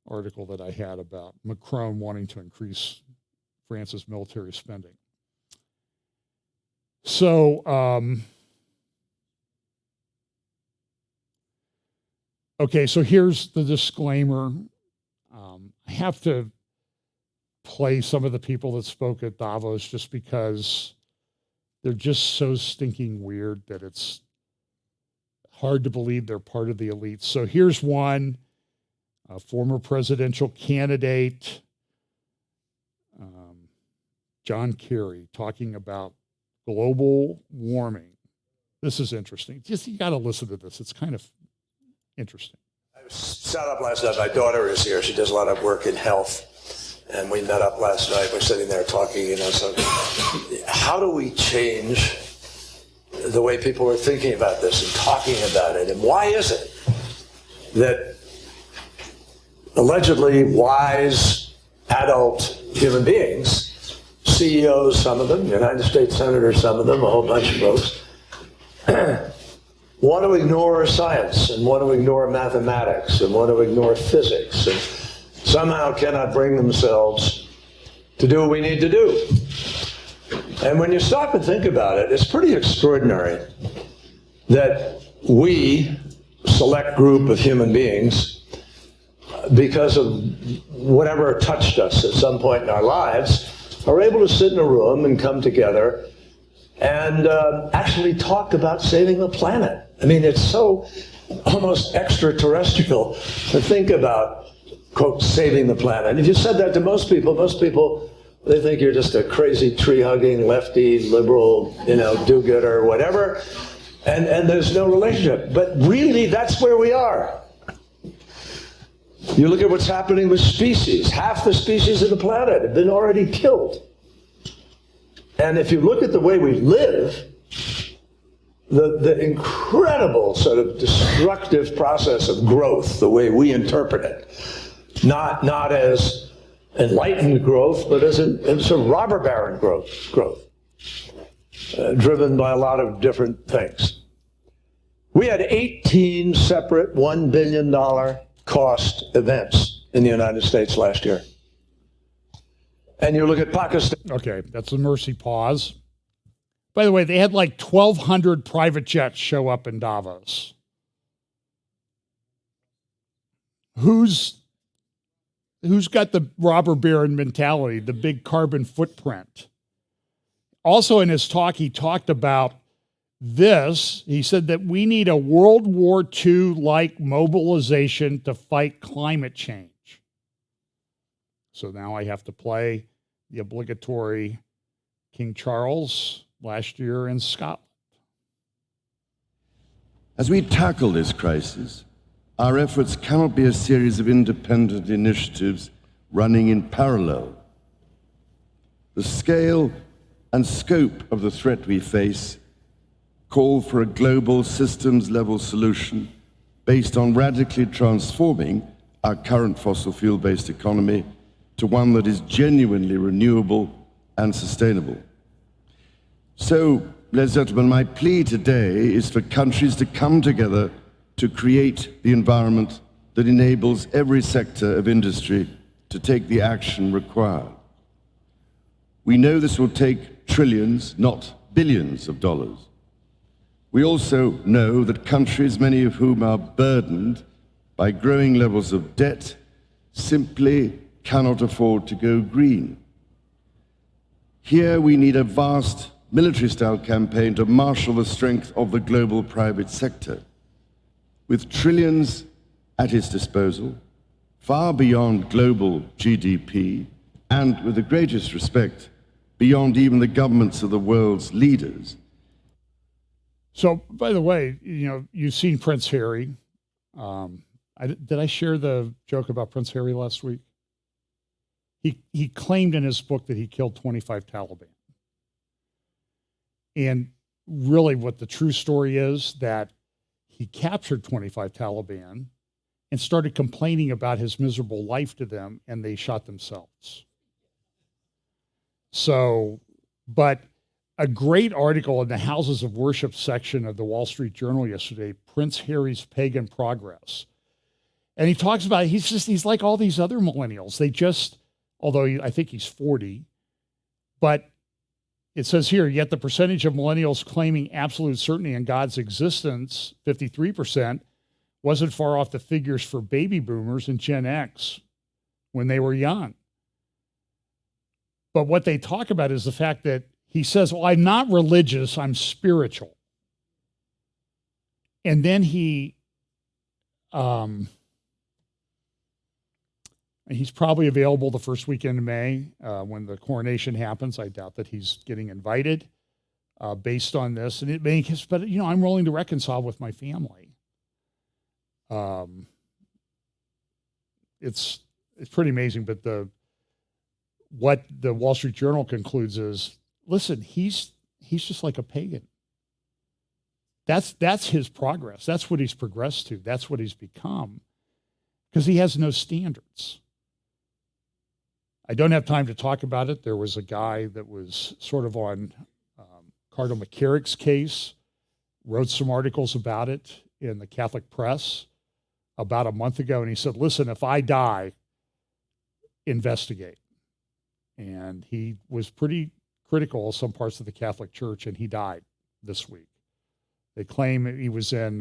article that I had about Macron wanting to increase France's military spending. So, okay, so here's the disclaimer. I have to play some of the people that spoke at Davos just because they're just so stinking weird that it's hard to believe they're part of the elite. So here's one, a former presidential candidate, John Kerry, talking about global warming. This is interesting. Just, you got to listen to this. It's kind of interesting.
I sat up last night. My daughter is here. She does a lot of work in health. And we met up last night. We're sitting there talking, so how do we change the way people are thinking about this and talking about it? And why is it that allegedly wise adult human beings, CEOs, some of them, United States senators, some of them, a whole bunch of folks, want to ignore science and want to ignore mathematics and want to ignore physics and somehow cannot bring themselves to do what we need to do? And when you stop and think about it, it's pretty extraordinary that we, select group of human beings, because of whatever touched us at some point in our lives, are able to sit in a room and come together and actually talk about saving the planet. I mean, it's so almost extraterrestrial to think about, quote, saving the planet. And if you said that to most people, they think you're just a crazy tree-hugging, lefty, liberal, do-gooder, whatever, and there's no relationship. But really, that's where we are. You look at what's happening with species. Half the species of the planet have been already killed. And if you look at the way we live, the incredible sort of destructive process of growth, the way we interpret it, not as enlightened growth, but as a robber baron growth, driven by a lot of different things. We had 18 separate $1 billion cost events in the United States last year. And you look at Pakistan.
Okay, that's a mercy pause. By the way, they had like 1,200 private jets show up in Davos. Who's got the robber baron mentality, the big carbon footprint? Also in his talk, he talked about this. He said that we need a World War II-like mobilization to fight climate change. So now I have to play the obligatory King Charles last year in Scotland.
As we tackle this crisis, our efforts cannot be a series of independent initiatives running in parallel. The scale and scope of the threat we face call for a global systems-level solution based on radically transforming our current fossil fuel-based economy to one that is genuinely renewable and sustainable. So, ladies and gentlemen, my plea today is for countries to come together to create the environment that enables every sector of industry to take the action required. We know this will take trillions, not billions of dollars. We also know that countries, many of whom are burdened by growing levels of debt, simply cannot afford to go green. Here we need a vast military-style campaign to marshal the strength of the global private sector. With trillions at its disposal, far beyond global GDP, and with the greatest respect, beyond even the governments of the world's leaders.
So, by the way, you've seen Prince Harry. Did I share the joke about Prince Harry last week? He claimed in his book that he killed 25 Taliban. And really what the true story is that he captured 25 Taliban and started complaining about his miserable life to them, and they shot themselves. So, but a great article in the Houses of Worship section of the Wall Street Journal yesterday, Prince Harry's Pagan Progress. And he talks about, he's like all these other millennials. They just, although I think he's 40, but it says here, yet the percentage of millennials claiming absolute certainty in God's existence, 53%, wasn't far off the figures for baby boomers and Gen X, when they were young. But what they talk about is the fact that he says, well, I'm not religious, I'm spiritual. And then he's probably available the first weekend of May when the coronation happens. I doubt that he's getting invited based on this. And it makes, but I'm willing to reconcile with my family. It's pretty amazing, but what the Wall Street Journal concludes is, listen, he's just like a pagan. That's his progress. That's what he's progressed to. That's what he's become, because he has no standards. I don't have time to talk about it. There was a guy that was sort of on Cardinal McCarrick's case, wrote some articles about it in the Catholic press about a month ago, and he said, listen, if I die, investigate. And he was pretty critical of some parts of the Catholic Church, and he died this week. They claim he was in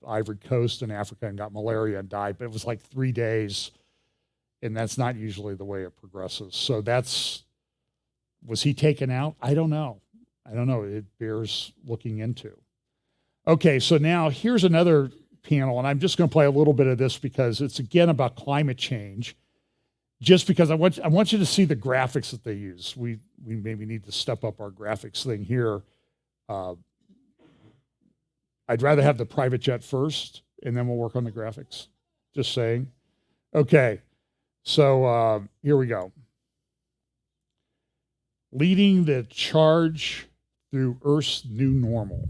Ivory Coast in Africa and got malaria and died, but it was like 3 days, and that's not usually the way it progresses. So was he taken out? I don't know. It bears looking into. Okay, so now here's another panel, and I'm just going to play a little bit of this because it's again about climate change. Just because I want you to see the graphics that they use. We maybe need to step up our graphics thing here. I'd rather have the private jet first, and then we'll work on the graphics. Just saying. Okay, so here we go. Leading the charge through Earth's new normal.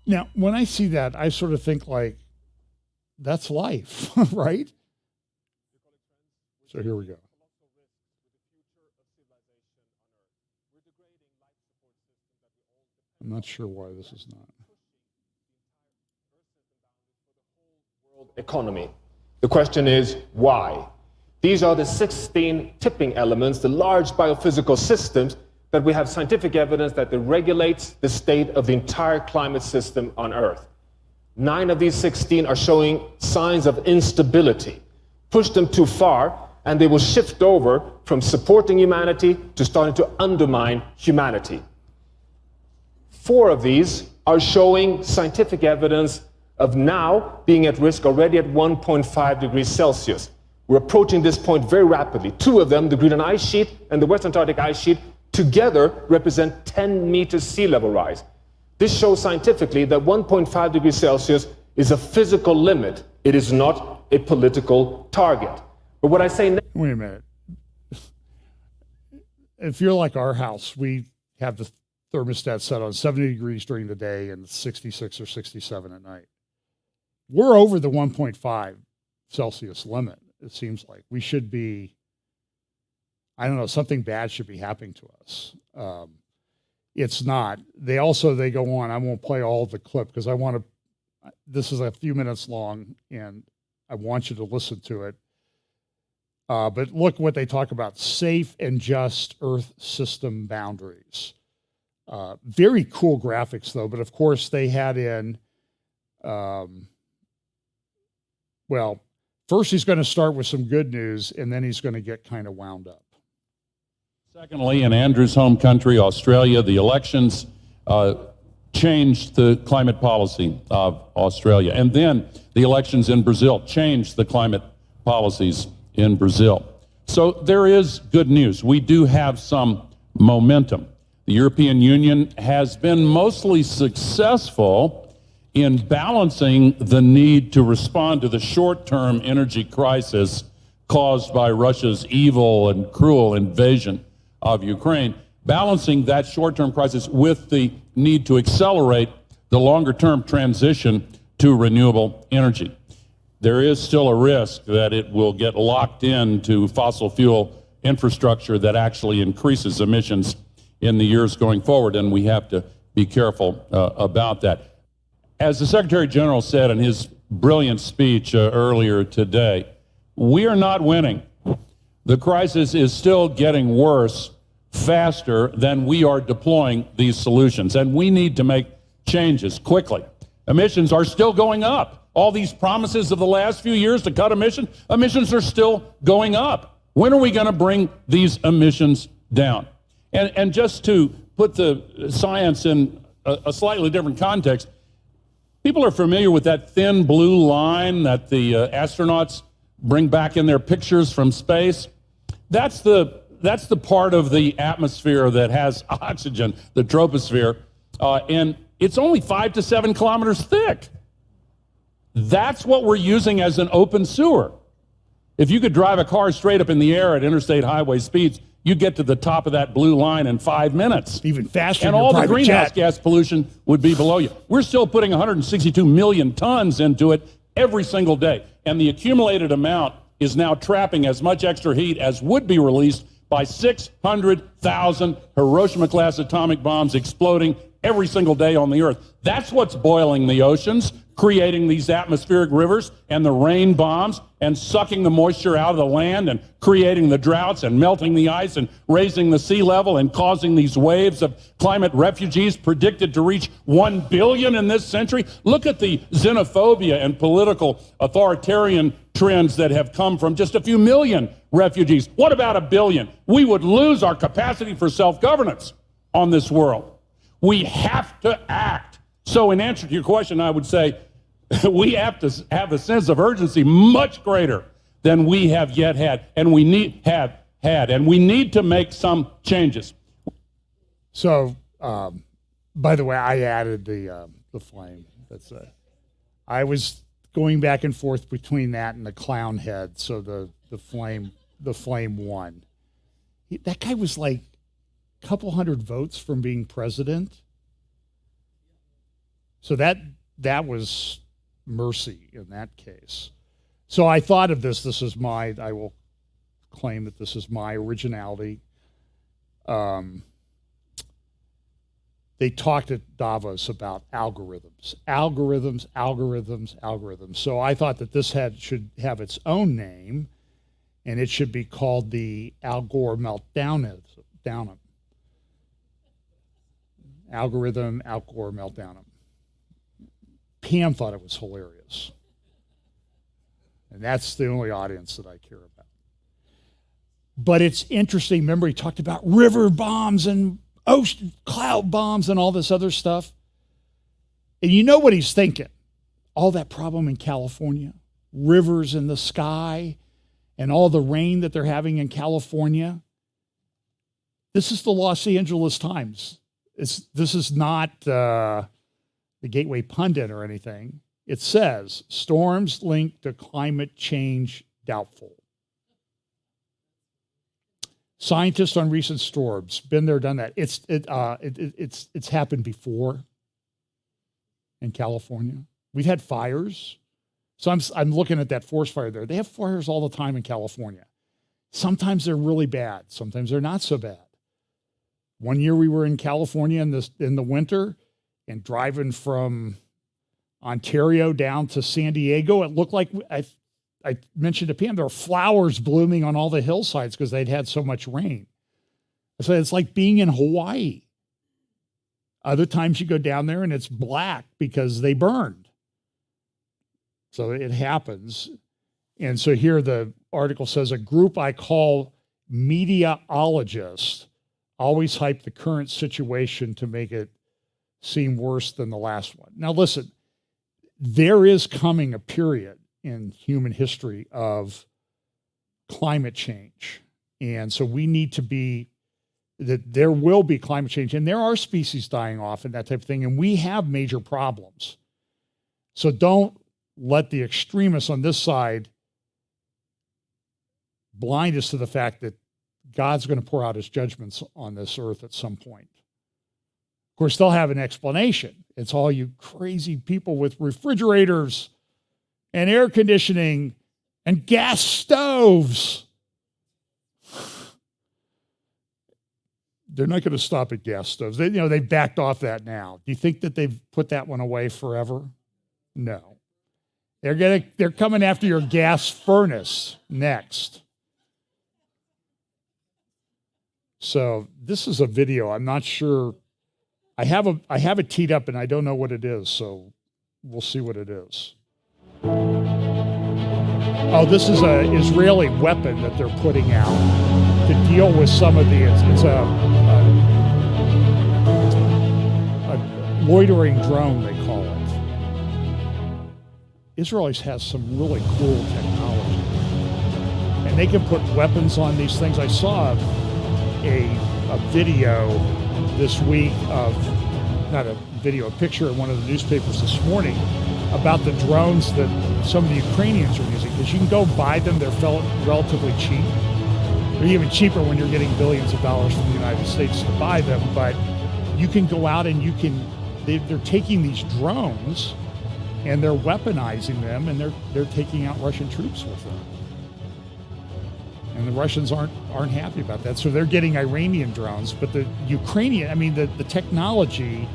Now, when I see that, I sort of think like, that's life, right? So here we go. I'm not sure why this is not.
Economy. The question is, why? These are the 16 tipping elements, the large biophysical systems that we have scientific evidence that it regulates the state of the entire climate system on Earth. 9 of these 16 are showing signs of instability. Push them too far, and they will shift over from supporting humanity to starting to undermine humanity. 4 of these are showing scientific evidence of now being at risk already at 1.5 degrees Celsius. We're approaching this point very rapidly. 2 of them, the Greenland ice sheet and the West Antarctic ice sheet, together represent 10 meters sea level rise. This shows scientifically that 1.5 degrees Celsius is a physical limit. It is not a political target. But what I say now—
Wait a minute. If you're like our house, we have the thermostat set on 70 degrees during the day and 66 or 67 at night. We're over the 1.5 Celsius limit, it seems like. We should be, I don't know, something bad should be happening to us. It's not. They go on. I won't play all of the clip because this is a few minutes long and I want you to listen to it. But look what they talk about: safe and just Earth system boundaries. Very cool graphics though, but of course they had in, well, first he's going to start with some good news and then he's going to get kind of wound up.
Secondly, in Andrew's home country, Australia, the elections changed the climate policy of Australia. And then the elections in Brazil changed the climate policies in Brazil. So there is good news. We do have some momentum. The European Union has been mostly successful in balancing the need to respond to the short-term energy crisis caused by Russia's evil and cruel invasion of Ukraine, balancing that short-term crisis with the need to accelerate the longer-term transition to renewable energy. There is still a risk that it will get locked into fossil fuel infrastructure that actually increases emissions in the years going forward, and we have to be careful about that. As the Secretary General said in his brilliant speech earlier today, we are not winning. The crisis is still getting worse faster than we are deploying these solutions, and we need to make changes quickly. Emissions are still going up. All these promises of the last few years to cut emissions are still going up. When are we going to bring these emissions down? And just to put the science in a slightly different context, people are familiar with that thin blue line that the astronauts bring back in their pictures from space. That's the part of the atmosphere that has oxygen, the troposphere, and it's only 5 to 7 kilometers thick. That's what we're using as an open sewer. If you could drive a car straight up in the air at interstate highway speeds, you get to the top of that blue line in 5 minutes.
Even faster
and
than your
all the
private
greenhouse
jet.
gas pollution would be below you. We're still putting 162 million tons into it every single day. And the accumulated amount is now trapping as much extra heat as would be released by 600,000 Hiroshima-class atomic bombs exploding every single day on the Earth. That's what's boiling the oceans, creating these atmospheric rivers and the rain bombs and sucking the moisture out of the land and creating the droughts and melting the ice and raising the sea level and causing these waves of climate refugees predicted to reach 1 billion in this century. Look at the xenophobia and political authoritarian trends that have come from just a few million refugees. What about 1 billion? We would lose our capacity for self-governance on this world. We have to act. So in answer to your question, I would say we have to have a sense of urgency much greater than we have yet had, and we need to make some changes.
So, by the way, I added the flame. I was going back and forth between that and the clown head. So the flame won. That guy was like a couple hundred votes from being president. So that was mercy in that case. So I thought of this. I will claim that this is my originality. They talked at Davos about algorithms. So I thought that this should have its own name, and it should be called the Al Gore Meltdownum. Algorithm, Al Gore Meltdownum. Pam thought it was hilarious. And that's the only audience that I care about. But it's interesting. Remember, he talked about river bombs and ocean cloud bombs and all this other stuff. And you know what he's thinking. All that problem in California, rivers in the sky, and all the rain that they're having in California. This is the Los Angeles Times. This is not the Gateway Pundit or anything. It says, storms linked to climate change doubtful. Scientists on recent storms, been there, done that. It's happened before in California. We've had fires. So I'm looking at that forest fire there. They have fires all the time in California. Sometimes they're really bad. Sometimes they're not so bad. One year we were in California in the winter, and driving from Ontario down to San Diego, it looked like I mentioned to Pam, there were flowers blooming on all the hillsides because they'd had so much rain. So it's like being in Hawaii. Other times you go down there and it's black because they burned. So it happens. And so here the article says, a group I call mediaologists always hype the current situation to make it seem worse than the last one. Now listen, there is coming a period in human history of climate change. And so we need to be, that there will be climate change, and there are species dying off and that type of thing, and we have major problems. So don't let the extremists on this side blind us to the fact that God's going to pour out his judgments on this earth at some point. Of course, they'll have an explanation. It's all you crazy people with refrigerators and air conditioning and gas stoves. They're not going to stop at gas stoves. They've backed off that now. Do you think that they've put that one away forever? No. They're coming after your gas furnace next. So this is a video. I'm not sure. I have it teed up and I don't know what it is, so we'll see what it is. Oh, this is an Israeli weapon that they're putting out to deal with some of the, it's a loitering drone, they call it. Israel has some really cool technology. And they can put weapons on these things. I saw a video this week of, not a video, a picture in one of the newspapers this morning about the drones that some of the Ukrainians are using, because you can go buy them. They're relatively cheap. They're even cheaper when you're getting billions of dollars from the United States to buy them, but you can go out and they're taking these drones and they're weaponizing them, and they're taking out Russian troops with them. And the Russians aren't happy about that. So they're getting Iranian drones, but the Ukrainian, the technology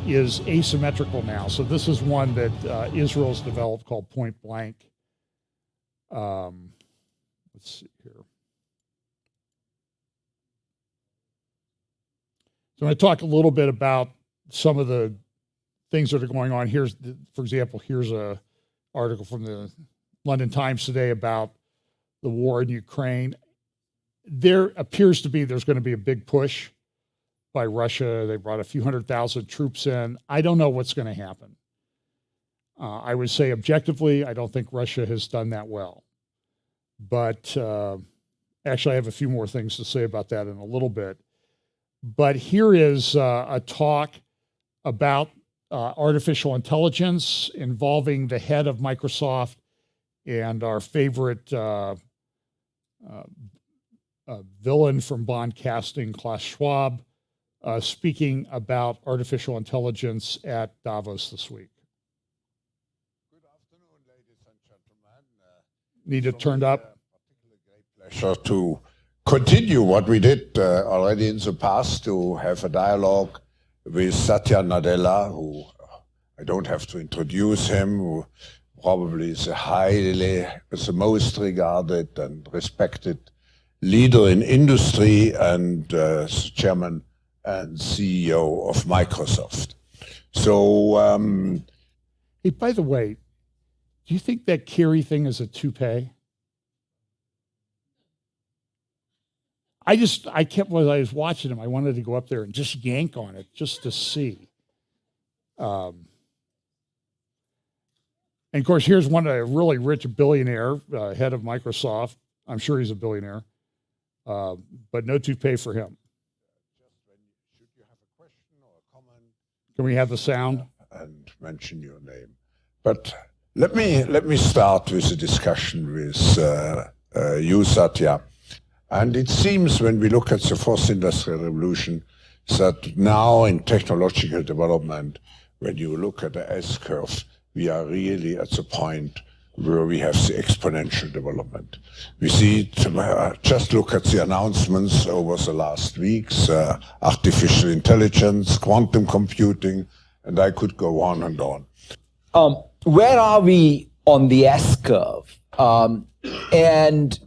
is asymmetrical now. So this is one that Israel's developed called Point Blank. Let's see here. So I'm going to talk a little bit about some of the things that are going on. For example, here's an article from the London Times today about the war in Ukraine. There appears to be, there's going to be a big push by Russia. They brought a few 100,000 troops in. I don't know what's going to happen. I would say objectively, I don't think Russia has done that well. But actually, I have a few more things to say about that in a little bit. But here is a talk about artificial intelligence involving the head of Microsoft and our favorite villain from Bond casting, Klaus Schwab, speaking about artificial intelligence at Davos this week.
Good afternoon, ladies and gentlemen.
Need it turned up?
Great pleasure to continue what we did already in the past, to have a dialogue with Satya Nadella, who I don't have to introduce him, who probably is the most regarded and respected leader in industry and chairman and CEO of Microsoft. So,
hey, by the way, do you think that Kerry thing is a toupee? I kept, when I was watching him, I wanted to go up there and just yank on it just to see. And of course, here's a really rich billionaire, head of Microsoft. I'm sure he's a billionaire, but no toupee for him.
should you have a question or a comment?
Can we have the sound?
And mention your name. But let me start with a discussion with you, Satya. And it seems when we look at the fourth industrial revolution that now in technological development, when you look at the S-curve, we are really at the point where we have the exponential development. We see, just look at the announcements over the last weeks, artificial intelligence, quantum computing, and I could go on and on.
Where are we on the S-curve? And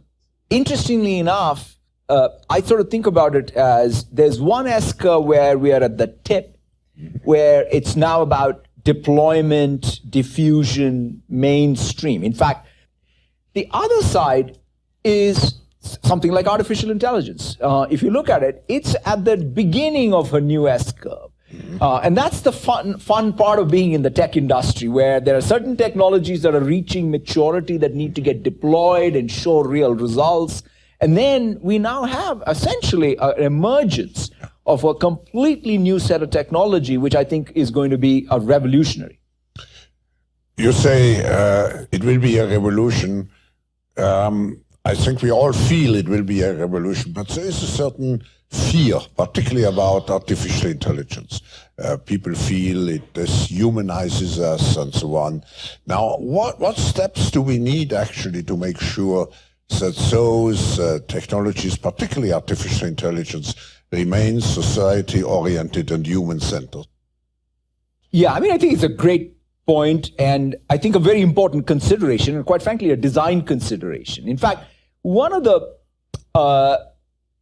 interestingly enough, I sort of think about it as there's one S-curve where we are at the tip, where it's now about deployment, diffusion, mainstream. In fact, the other side is something like artificial intelligence. If you look at it, it's at the beginning of a new S-curve. And that's the fun part of being in the tech industry, where there are certain technologies that are reaching maturity that need to get deployed and show real results. And then we now have essentially an emergence of a completely new set of technology, which I think is going to be a revolutionary.
You say it will be a revolution. I think we all feel it will be a revolution, but there is a certain fear, particularly about artificial intelligence. People feel it dehumanizes us and so on. Now, what steps do we need actually to make sure that those technologies, particularly artificial intelligence, remain society-oriented and human-centered?
Yeah, I mean, I think it's a great point, and I think a very important consideration, and quite frankly, a design consideration. In fact, one of the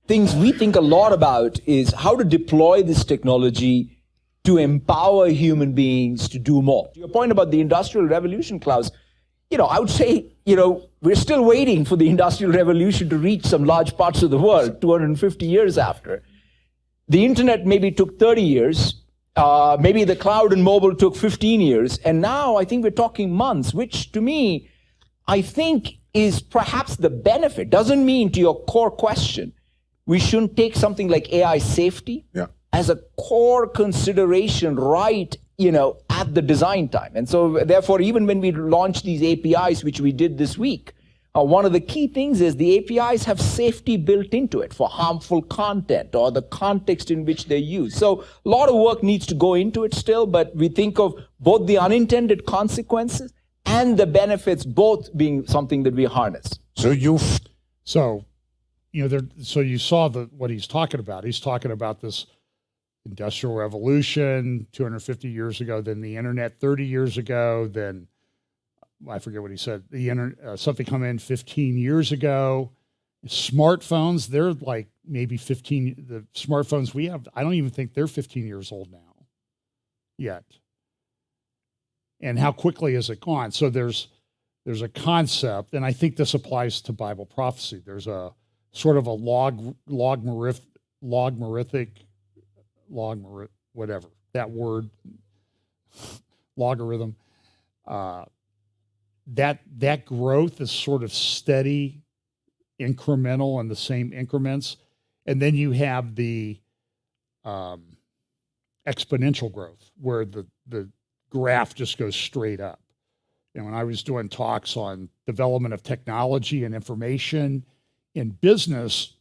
things we think a lot about is how to deploy this technology to empower human beings to do more. To your point about the Industrial Revolution, Klaus, I would say, we're still waiting for the Industrial Revolution to reach some large parts of the world, 250 years after. The internet maybe took 30 years. Maybe the cloud and mobile took 15 years. And now I think we're talking months, which to me, I think is perhaps the benefit. Doesn't mean, to your core question, we shouldn't take something like AI safety as a core consideration right, at the design time. And so therefore, even when we launch these APIs, which we did this week, one of the key things is the APIs have safety built into it for harmful content or the context in which they're used. So a lot of work needs to go into it still, but we think of both the unintended consequences and the benefits both being something that we harness.
So you saw what he's talking about. He's talking about this industrial revolution 250 years ago, then the internet 30 years ago, then I forget what he said, something come in 15 years ago. Smartphones, they're like maybe 15, the smartphones we have, I don't even think they're 15 years old now yet. And how quickly has it gone? So there's a concept, and I think this applies to Bible prophecy. There's a sort of a whatever, that word, logarithm. That growth is sort of steady, incremental in the same increments. And then you have the exponential growth where the graph just goes straight up. And when I was doing talks on development of technology and information in business,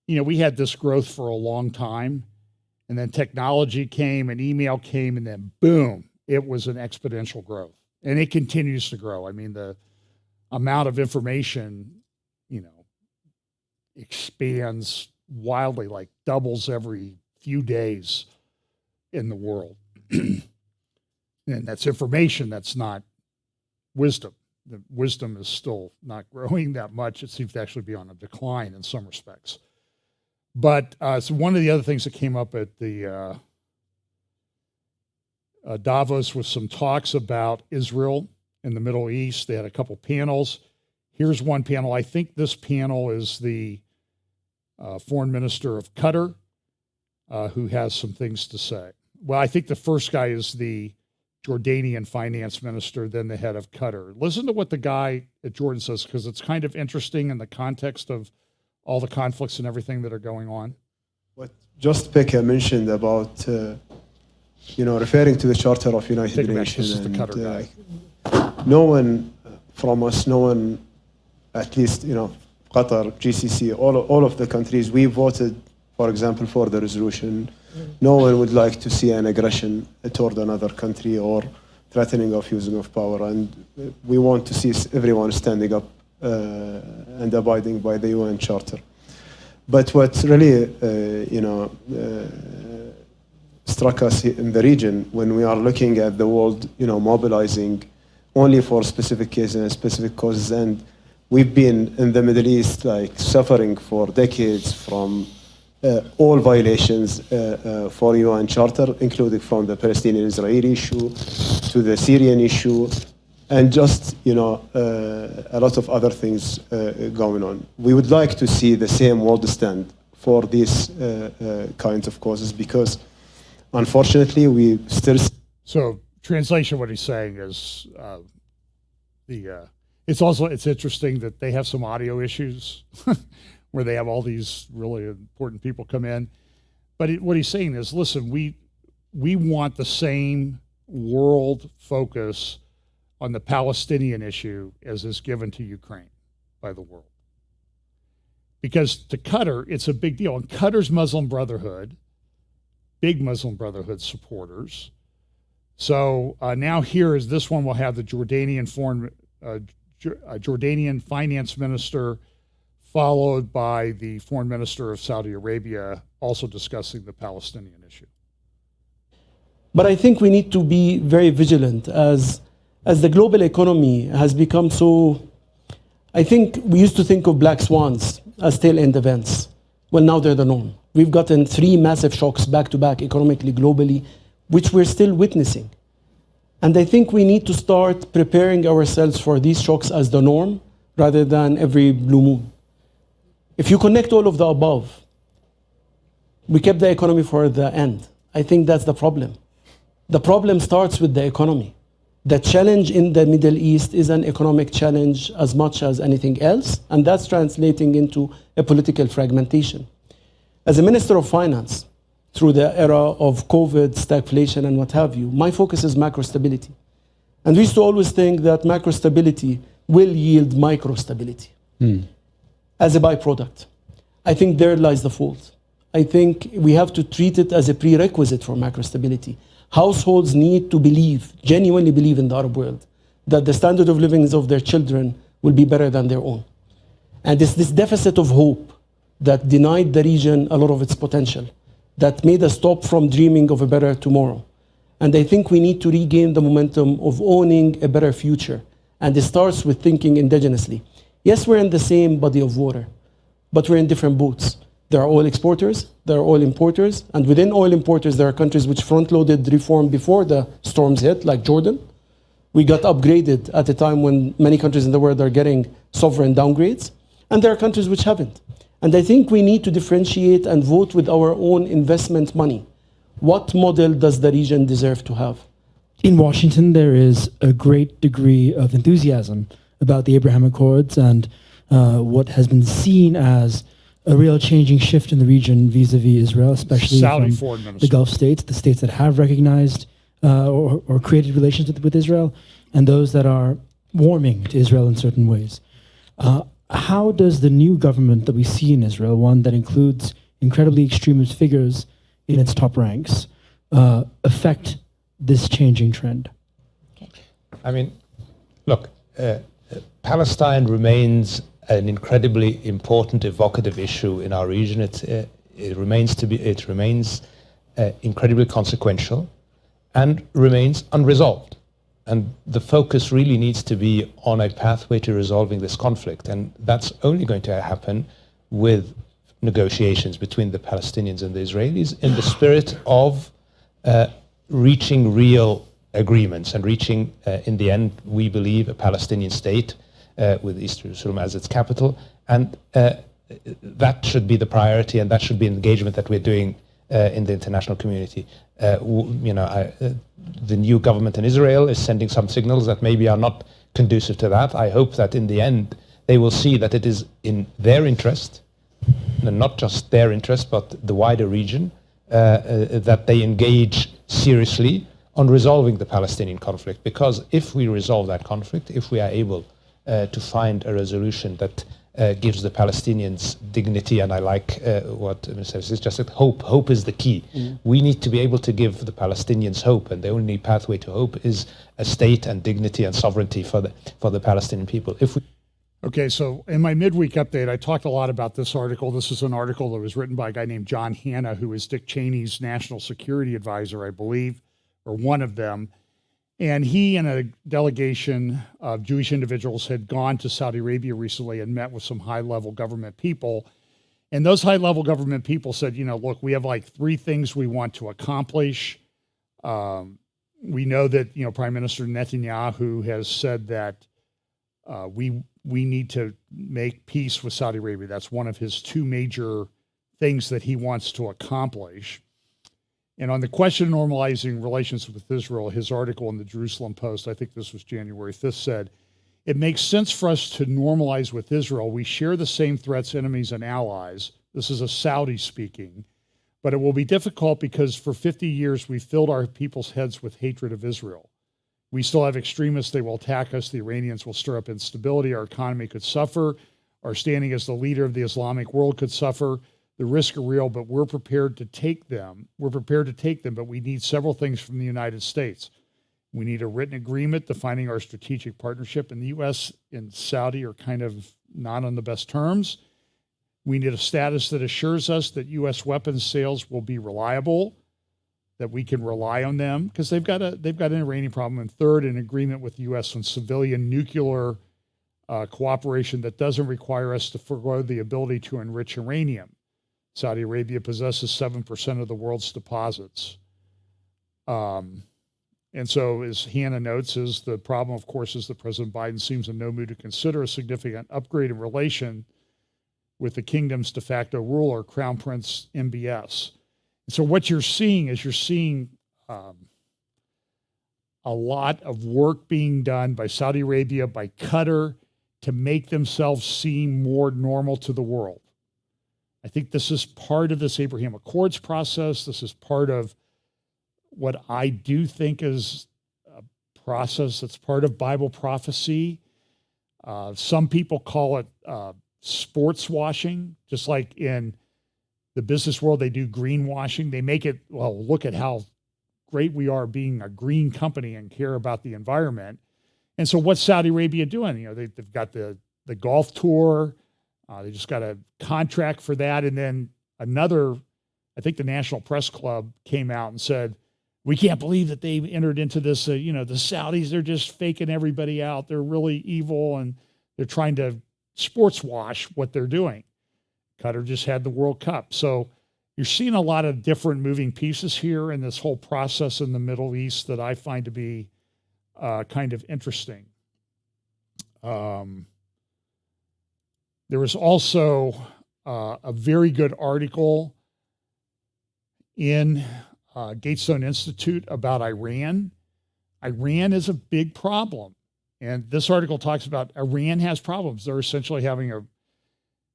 we had this growth for a long time, and then technology came and email came, and then boom, it was an exponential growth. And it continues to grow. I mean, the amount of information, expands wildly, like doubles every few days in the world. And that's information, that's not wisdom. The wisdom is still not growing that much. It seems to actually be on a decline in some respects. But so one of the other things that came up at the Davos was some talks about Israel and the Middle East. They had a couple panels. Here's one panel. I think this panel is the foreign minister of Qatar, who has some things to say. Well, I think the first guy is the Jordanian finance minister, then the head of Qatar. Listen to what the guy at Jordan says, because it's kind of interesting in the context of all the conflicts and everything that are going on.
What Just Becca mentioned about, referring to the Charter of United Nations.
This is the Qatar guy.
No one from us, no one, at least, Qatar, GCC, all of the countries, we voted, for example, for the resolution. No one would like to see an aggression toward another country or threatening of using of power. And we want to see everyone standing up and abiding by the UN Charter. But what really, struck us in the region when we are looking at the world, mobilizing only for specific cases and specific causes. And we've been in the Middle East, suffering for decades from all violations for UN Charter, including from the Palestinian-Israeli issue to the Syrian issue, and just, a lot of other things going on. We would like to see the same world stand for these kinds of causes, because unfortunately we still...
So translation, what he's saying is it's interesting that they have some audio issues where they have all these really important people come in. But what he's saying is, listen, we want the same world focus on the Palestinian issue as is given to Ukraine. by the world. Because to Qatar, it's a big deal. And Qatar's Muslim Brotherhood, big Muslim Brotherhood supporters. So now here is this one will have the Jordanian Jordanian finance minister, followed by the foreign minister of Saudi Arabia, also discussing the Palestinian issue.
But I think we need to be very vigilant as the global economy has become so. I think we used to think of black swans as tail end events. Well, now they're the norm. We've gotten 3 massive shocks back to back economically, globally, which we're still witnessing. And I think we need to start preparing ourselves for these shocks as the norm rather than every blue moon. If you connect all of the above, we kept the economy for the end. I think that's the problem. The problem starts with the economy. The challenge in the Middle East is an economic challenge as much as anything else, and that's translating into a political fragmentation. As a Minister of Finance, through the era of COVID, stagflation, and what have you, my focus is macro stability. And we used to always think that macro stability will yield micro stability as a byproduct. I think there lies the fault. I think we have to treat it as a prerequisite for macro stability. Households need to believe, genuinely believe in the Arab world, that the standard of living of their children will be better than their own. And it's this deficit of hope that denied the region a lot of its potential, that made us stop from dreaming of a better tomorrow. And I think we need to regain the momentum of owning a better future. And it starts with thinking indigenously. Yes, we're in the same body of water, but we're in different boats. There are oil exporters, there are oil importers, and within oil importers, there are countries which front-loaded reform before the storms hit, like Jordan. We got upgraded at a time when many countries in the world are getting sovereign downgrades, and there are countries which haven't. And I think we need to differentiate and vote with our own investment money. What model does the region deserve to have?
In Washington, there is a great degree of enthusiasm about the Abraham Accords and what has been seen as a real changing shift in the region vis-a-vis Israel, especially from the Gulf states, the states that have recognized or created relations with Israel, and those that are warming to Israel in certain ways. How does the new government that we see in Israel, one that includes incredibly extremist figures in its top ranks, affect this changing trend?
I mean, look, Palestine remains an incredibly important, evocative issue in our region. It remains incredibly consequential and remains unresolved. And the focus really needs to be on a pathway to resolving this conflict. And that's only going to happen with negotiations between the Palestinians and the Israelis in the spirit of reaching real agreements and reaching, in the end, we believe, a Palestinian state with East Jerusalem as its capital. And that should be the priority, and that should be an engagement that we're doing in the international community. The new government in Israel is sending some signals that maybe are not conducive to that. I hope that in the end they will see that it is in their interest, and not just their interest, but the wider region, that they engage seriously on resolving the Palestinian conflict. Because if we resolve that conflict, if we are able to find a resolution that gives the Palestinians dignity, and I like what Mr. Sis just said, hope. Hope is the key. We need to be able to give the Palestinians hope, and the only pathway to hope is a state and dignity and sovereignty for the Palestinian people.
Okay, so in my midweek update, I talked a lot about this article. This is an article that was written by a guy named John Hanna, who is Dick Cheney's national security advisor, I believe, or one of them. And he and a delegation of Jewish individuals had gone to Saudi Arabia recently and met with some high-level government people. And those high-level government people said, look, we have like 3 things we want to accomplish. We know that, Prime Minister Netanyahu has said that we need to make peace with Saudi Arabia. That's one of his 2 major things that he wants to accomplish. And on the question of normalizing relations with Israel, his article in the Jerusalem Post, I think this was January 5th, said, it makes sense for us to normalize with Israel. We share the same threats, enemies, and allies. This is a Saudi speaking. But it will be difficult because for 50 years, we filled our people's heads with hatred of Israel. We still have extremists. They will attack us. The Iranians will stir up instability. Our economy could suffer. Our standing as the leader of the Islamic world could suffer. The risks are real, but we're prepared to take them. We're prepared to take them, but we need several things from the United States. We need a written agreement defining our strategic partnership, and the U.S. and Saudi are kind of not on the best terms. We need a status that assures us that U.S. weapons sales will be reliable, that we can rely on them, because they've got an Iranian problem. And third, an agreement with the U.S. on civilian nuclear cooperation that doesn't require us to forego the ability to enrich uranium. Saudi Arabia possesses 7% of the world's deposits. And so, as Hannah notes, is the problem, of course, is that President Biden seems in no mood to consider a significant upgrade in relation with the kingdom's de facto ruler, Crown Prince MBS. And so what you're seeing is a lot of work being done by Saudi Arabia, by Qatar, to make themselves seem more normal to the world. I think this is part of this Abraham Accords process. This is part of what I do think is a process that's part of Bible prophecy. Some people call it sports washing, just like in the business world, they do greenwashing. They make it, well, look at how great we are being a green company and care about the environment. And so what's Saudi Arabia doing? You know, they've got the golf tour. They just got a contract for that. And then another, I think the National Press Club came out and said, we can't believe that they entered into this. The Saudis, they're just faking everybody out. They're really evil, and they're trying to sports wash what they're doing. Qatar just had the World Cup. So you're seeing a lot of different moving pieces here in this whole process in the Middle East that I find to be kind of interesting. There was also a very good article in Gatestone Institute about Iran. Iran is a big problem. And this article talks about Iran has problems. They're essentially having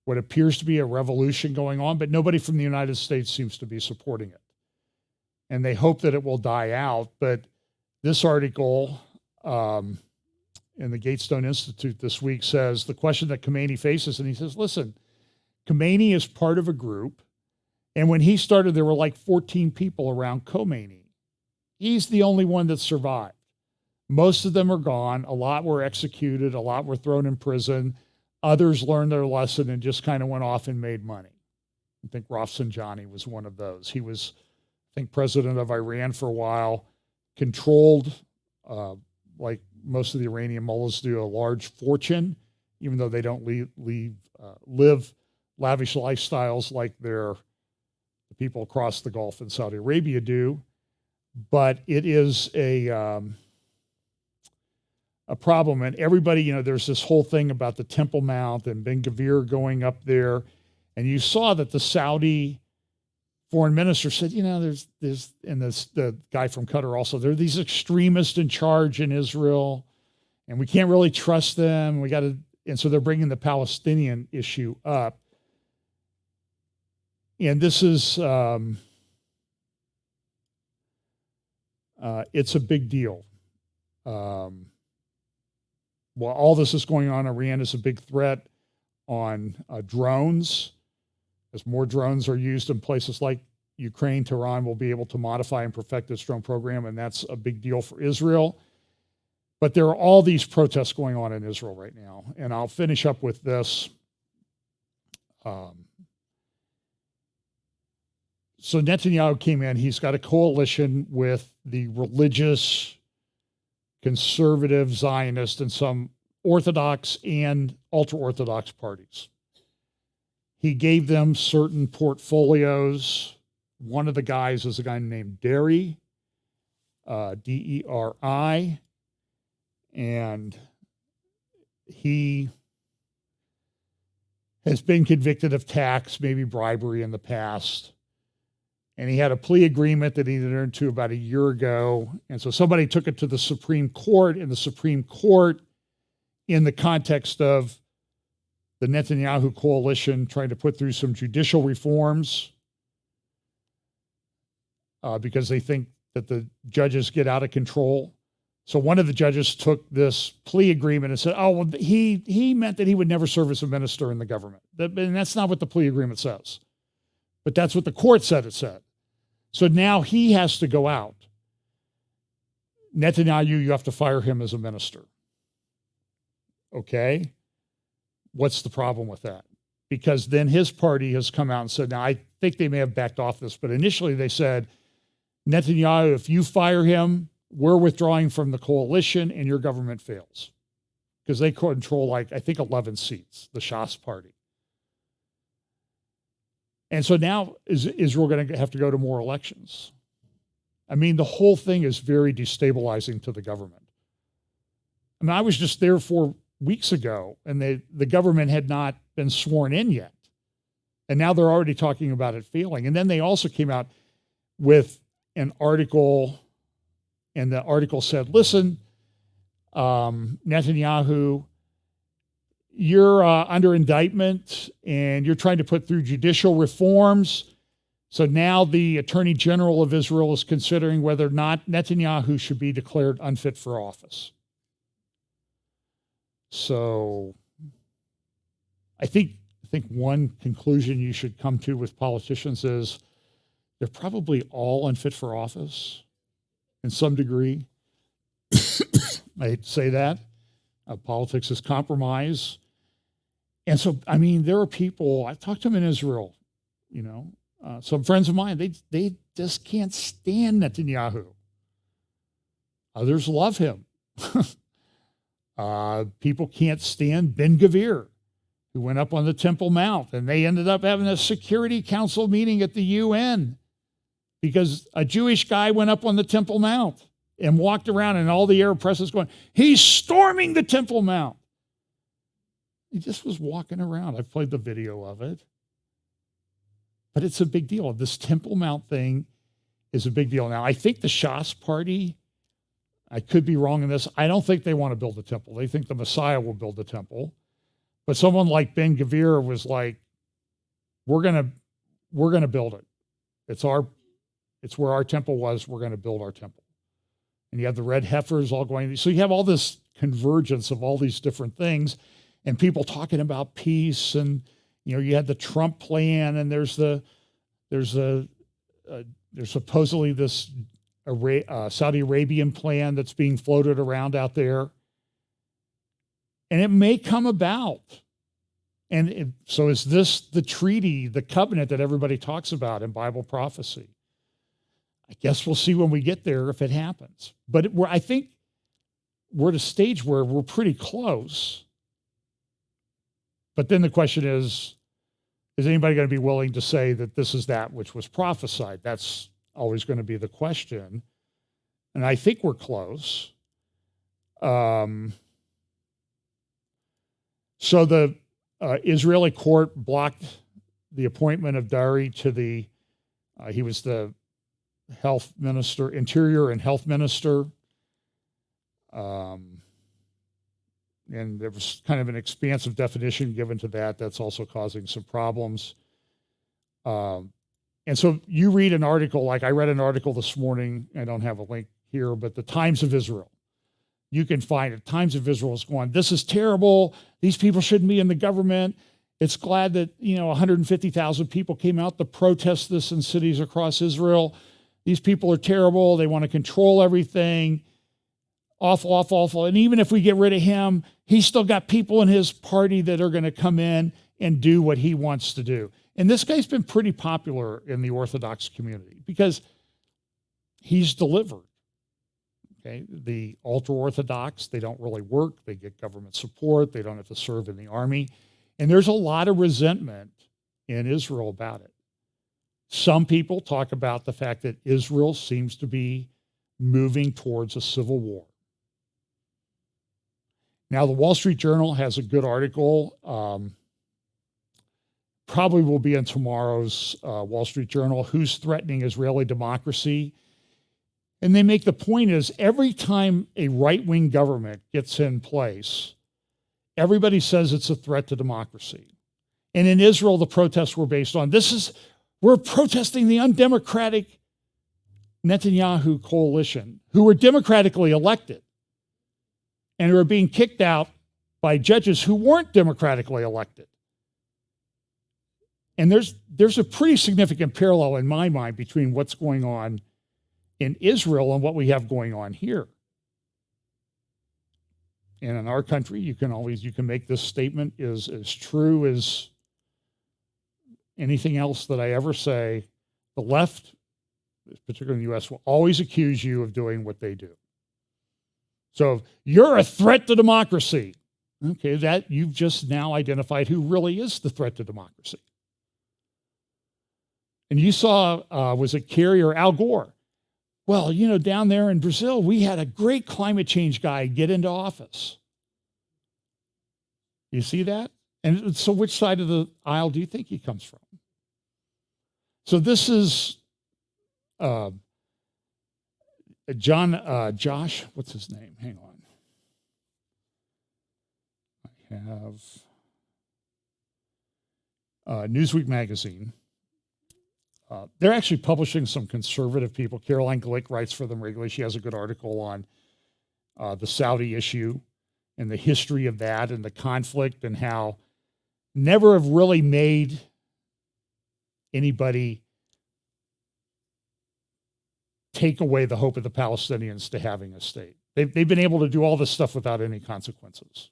what appears to be a revolution going on, but nobody from the United States seems to be supporting it. And they hope that it will die out. But this article in the Gatestone Institute this week says the question that Khomeini faces, and he says, listen, Khomeini is part of a group. And when he started, there were like 14 people around Khomeini. He's the only one that survived. Most of them are gone. A lot were executed. A lot were thrown in prison. Others learned their lesson and just kind of went off and made money. I think Rafsanjani was one of those. He was, I think, president of Iran for a while, controlled, like most of the Iranian mullahs do, a large fortune, even though they don't live lavish lifestyles like the people across the Gulf in Saudi Arabia do. But it is a problem. And everybody, there's this whole thing about the Temple Mount and Ben Gvir going up there. And you saw that the Saudi foreign minister said, there's and the guy from Qatar also, there are these extremists in charge in Israel, and we can't really trust them. And so they're bringing the Palestinian issue up. And this is, it's a big deal. While all this is going on, Iran is a big threat on drones. As more drones are used in places like Ukraine, Tehran will be able to modify and perfect its drone program, and that's a big deal for Israel. But there are all these protests going on in Israel right now, and I'll finish up with this. So Netanyahu came in. He's got a coalition with the religious, conservative Zionist and some Orthodox and ultra-Orthodox parties. He gave them certain portfolios. One of the guys is a guy named Deri, D-E-R-I, and he has been convicted of tax, maybe bribery in the past. And he had a plea agreement that he entered into about a year ago. And so somebody took it to the Supreme Court, and the Supreme Court, in the context of the Netanyahu coalition trying to put through some judicial reforms because they think that the judges get out of control, So one of the judges took this plea agreement and said, oh, well, he meant that he would never serve as a minister in the government. And that's not what the plea agreement says. But that's what the court said it said. So now he has to go out. Netanyahu, you have to fire him as a minister. Okay? What's the problem with that? Because then his party has come out and said, now I think they may have backed off this, but initially they said, Netanyahu, if you fire him, we're withdrawing from the coalition and your government fails. Because they control, like, I think 11 seats, the Shas party. And so now is Israel going to have to go to more elections? I mean, the whole thing is very destabilizing to the government. I mean, I was just there 4 weeks ago, and the government had not been sworn in yet. And now they're already talking about it failing. And then they also came out with an article, and the article said, listen, Netanyahu, you're under indictment, and you're trying to put through judicial reforms. So now the Attorney General of Israel is considering whether or not Netanyahu should be declared unfit for office. So I think one conclusion you should come to with politicians is they're probably all unfit for office in some degree. I hate to say that. Politics is compromise. And so, I mean, there are people, I've talked to them in Israel, you know, some friends of mine, they just can't stand Netanyahu. Others love him. People can't stand Ben-Gvir, who went up on the Temple Mount, and they ended up having a Security Council meeting at the UN because a Jewish guy went up on the Temple Mount and walked around, and all the Arab press is going, he's storming the Temple Mount. He just was walking around. I've played the video of it. But it's a big deal. This Temple Mount thing is a big deal. Now, I think the Shas party, I could be wrong in this, I don't think they want to build a temple. They think the Messiah will build the temple. But someone like Ben-Gvir was like, we're gonna build it. It's where our temple was, we're gonna build our temple. And you have the red heifers all going, so you have all this convergence of all these different things, and people talking about peace, and you know, you had the Trump plan, and there's supposedly this Saudi Arabian plan that's being floated around out there. And it may come about. And so is this the treaty, the covenant that everybody talks about in Bible prophecy? I guess we'll see when we get there if it happens. But I think we're at a stage where we're pretty close. But then the question is anybody going to be willing to say that this is that which was prophesied? That's always going to be the question. And I think we're close. So the Israeli court blocked the appointment of Dari to he was the health minister, interior and health minister. And there was kind of an expansive definition given to that. That's also causing some problems. And so you read an article, like I read an article this morning, I don't have a link here, but the Times of Israel. You can find it. Times of Israel is going, this is terrible. These people shouldn't be in the government. It's glad that, 150,000 people came out to protest this in cities across Israel. These people are terrible. They want to control everything. Awful, awful, awful. And even if we get rid of him, he's still got people in his party that are going to come in and do what he wants to do. And this guy's been pretty popular in the Orthodox community because he's delivered. Okay, the ultra-Orthodox, they don't really work. They get government support. They don't have to serve in the army. And there's a lot of resentment in Israel about it. Some people talk about the fact that Israel seems to be moving towards a civil war. Now, the Wall Street Journal has a good article. Probably will be in tomorrow's Wall Street Journal, Who's Threatening Israeli Democracy? And they make the point is every time a right-wing government gets in place, everybody says it's a threat to democracy. And in Israel, the protests were based on, we're protesting the undemocratic Netanyahu coalition, who were democratically elected. and who are being kicked out by judges who weren't democratically elected. And there's a pretty significant parallel in my mind between what's going on in Israel and what we have going on here. And in our country, you can make this statement is as true as anything else that I ever say. The left, particularly in the US, will always accuse you of doing what they do. So you're a threat to democracy. Okay, that you've just now identified who really is the threat to democracy. And you saw, was it Kerry or Al Gore? Well, you know, down there in Brazil, we had a great climate change guy get into office. You see that? And so which side of the aisle do you think he comes from? So this is Josh, what's his name? Hang on. I have Newsweek magazine. They're actually publishing some conservative people. Caroline Glick writes for them regularly. She has a good article on the Saudi issue and the history of that and the conflict and how never have really made anybody take away the hope of the Palestinians to having a state. They've been able to do all this stuff without any consequences.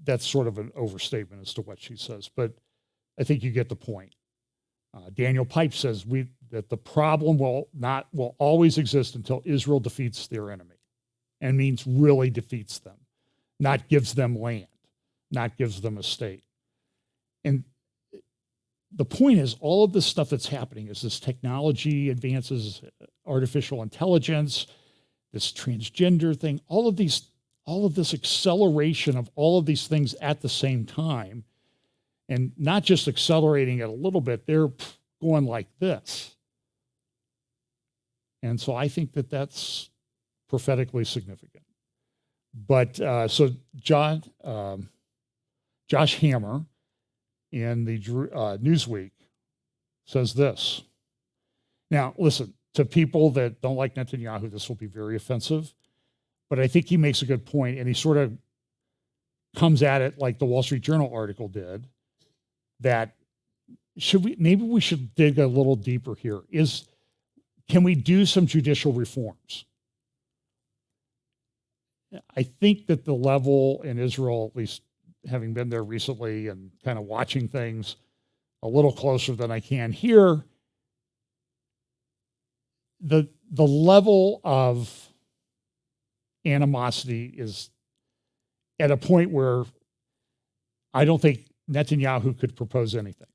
That's sort of an overstatement as to what she says, but I think you get the point. Daniel Pipe says that the problem will always exist until Israel defeats their enemy, and means really defeats them, not gives them land, not gives them a state. And the point is, all of this stuff that's happening is this technology advances, artificial intelligence, this transgender thing, all of this acceleration of all of these things at the same time. And not just accelerating it a little bit, they're going like this. And so I think that that's prophetically significant. But so Josh Hammer in the Newsweek says this. Now, listen, to people that don't like Netanyahu, this will be very offensive, but I think he makes a good point, and he sort of comes at it like the Wall Street Journal article did, that maybe we should dig a little deeper here. Can we do some judicial reforms? I think that the level in Israel, at least having been there recently and kind of watching things a little closer than I can here, the level of animosity is at a point where I don't think Netanyahu could propose anything.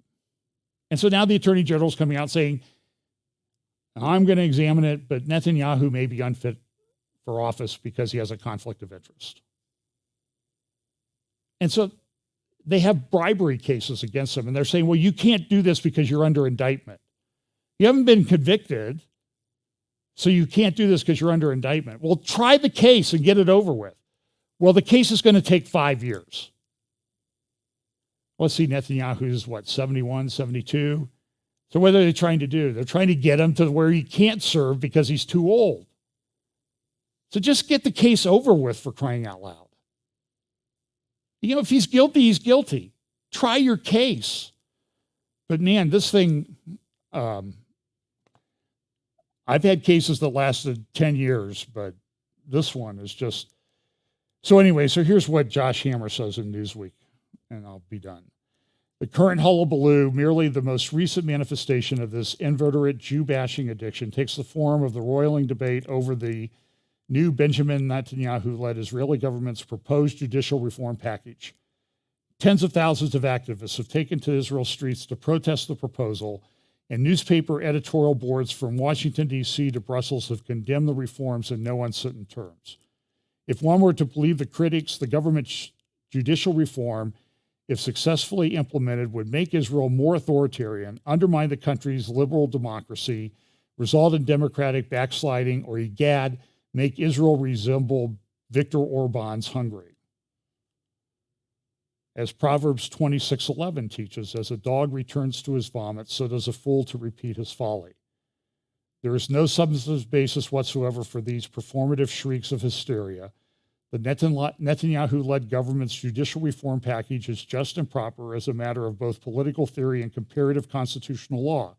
And so now the Attorney General is coming out saying, I'm going to examine it, but Netanyahu may be unfit for office because he has a conflict of interest. And so they have bribery cases against him, and they're saying, well, you can't do this because you're under indictment. You haven't been convicted, so you can't do this because you're under indictment. Well, try the case and get it over with. Well, the case is going to take 5 years. Let's see, Netanyahu's 71, 72. So what are they trying to do? They're trying to get him to where he can't serve because he's too old. So just get the case over with, for crying out loud. You know, if he's guilty, he's guilty. Try your case. But man, this thing, I've had cases that lasted 10 years, but this one is just. So anyway, so here's what Josh Hammer says in Newsweek, and I'll be done. The current hullabaloo, merely the most recent manifestation of this inveterate Jew-bashing addiction, takes the form of the roiling debate over the new Benjamin Netanyahu-led Israeli government's proposed judicial reform package. Tens of thousands of activists have taken to Israel's streets to protest the proposal, and newspaper editorial boards from Washington, D.C. to Brussels have condemned the reforms in no uncertain terms. If one were to believe the critics, the government's judicial reform, if successfully implemented, would make Israel more authoritarian, undermine the country's liberal democracy, result in democratic backsliding, or egad, make Israel resemble Viktor Orban's Hungary. As Proverbs 26:11 teaches, as a dog returns to his vomit, so does a fool to repeat his folly. There is no substantive basis whatsoever for these performative shrieks of hysteria. The Netanyahu-led government's judicial reform package is just and proper as a matter of both political theory and comparative constitutional law.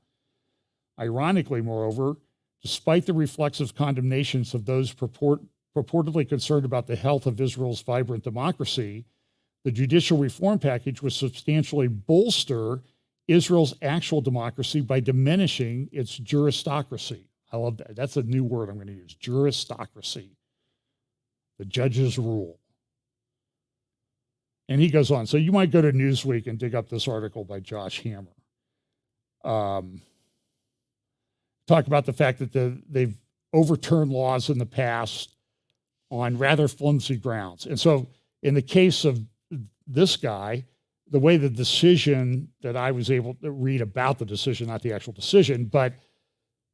Ironically, moreover, despite the reflexive condemnations of those purportedly concerned about the health of Israel's vibrant democracy, the judicial reform package would substantially bolster Israel's actual democracy by diminishing its juristocracy. I love that. That's a new word I'm going to use, juristocracy. The judges rule. And he goes on. So you might go to Newsweek and dig up this article by Josh Hammer. Talk about the fact that they've overturned laws in the past on rather flimsy grounds. And so in the case of this guy, the way the decision that I was able to read about the decision, not the actual decision, but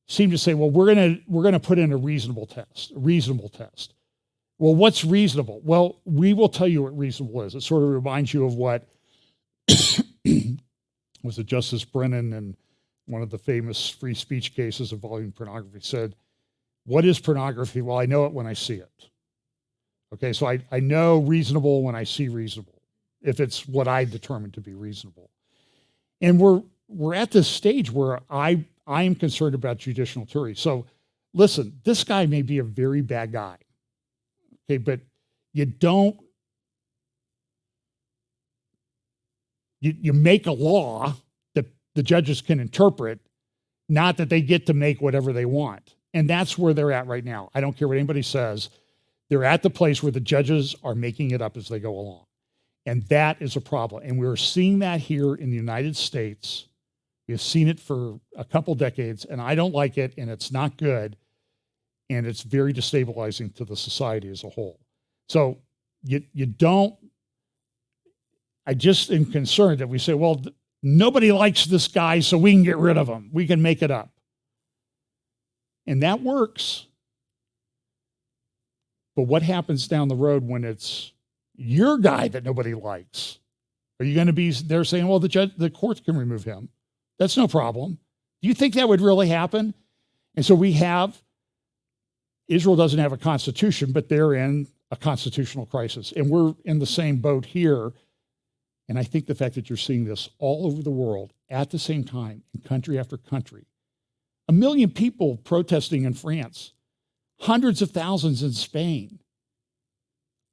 seemed to say, well, we're gonna put in a reasonable test. Well, what's reasonable? Well, we will tell you what reasonable is. It sort of reminds you of what was it Justice Brennan in one of the famous free speech cases involving pornography said, what is pornography? Well, I know it when I see it. Okay, so I know reasonable when I see reasonable, if it's what I determine to be reasonable. And we're at this stage where I am concerned about judicial tyranny. So listen, this guy may be a very bad guy. Okay, but you make a law that the judges can interpret, not that they get to make whatever they want. And that's where they're at right now. I don't care what anybody says. They're at the place where the judges are making it up as they go along. And that is a problem. And we're seeing that here in the United States. We've seen it for a couple decades, and I don't like it, and it's not good. And it's very destabilizing to the society as a whole. So I just am concerned that we say, well, nobody likes this guy, so we can get rid of him. We can make it up. And that works. But what happens down the road when it's your guy that nobody likes? Are you going to be there saying, well, the courts can remove him? That's no problem. Do you think that would really happen? And so Israel doesn't have a constitution, but they're in a constitutional crisis. And we're in the same boat here. And I think the fact that you're seeing this all over the world at the same time, in country after country, 1 million people protesting in France, hundreds of thousands in Spain,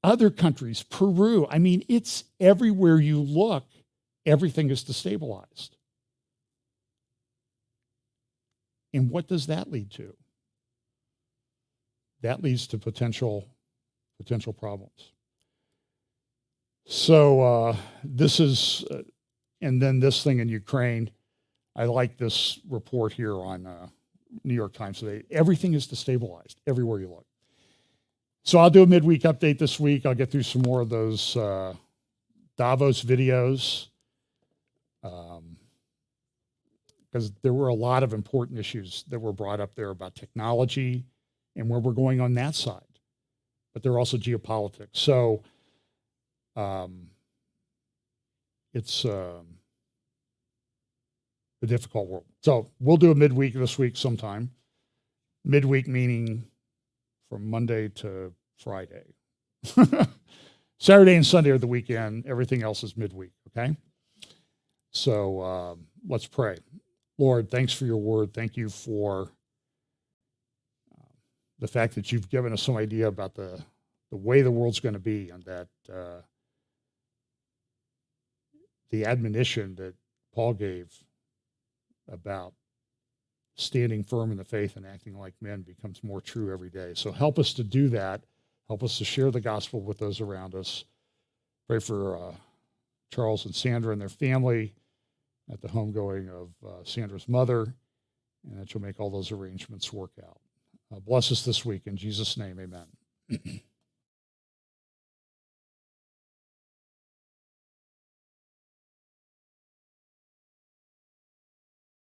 other countries, Peru. I mean, it's everywhere you look, everything is destabilized. And what does that lead to? That leads to potential problems. So this is, and then this thing in Ukraine, I like this report here on New York Times today. Everything is destabilized everywhere you look. So I'll do a midweek update this week. I'll get through some more of those Davos videos because there were a lot of important issues that were brought up there about technology and where we're going on that side. But there are also geopolitics. So it's a difficult world. So we'll do a midweek this week sometime. Midweek meaning from Monday to Friday. Saturday and Sunday are the weekend. Everything else is midweek, okay? So let's pray. Lord, thanks for your word. Thank you for the fact that you've given us some idea about the way the world's going to be, and that the admonition that Paul gave about standing firm in the faith and acting like men becomes more true every day. So help us to do that. Help us to share the gospel with those around us. Pray for Charles and Sandra and their family at the homegoing of Sandra's mother, and that you'll make all those arrangements work out. Bless us this week. In Jesus' name, amen.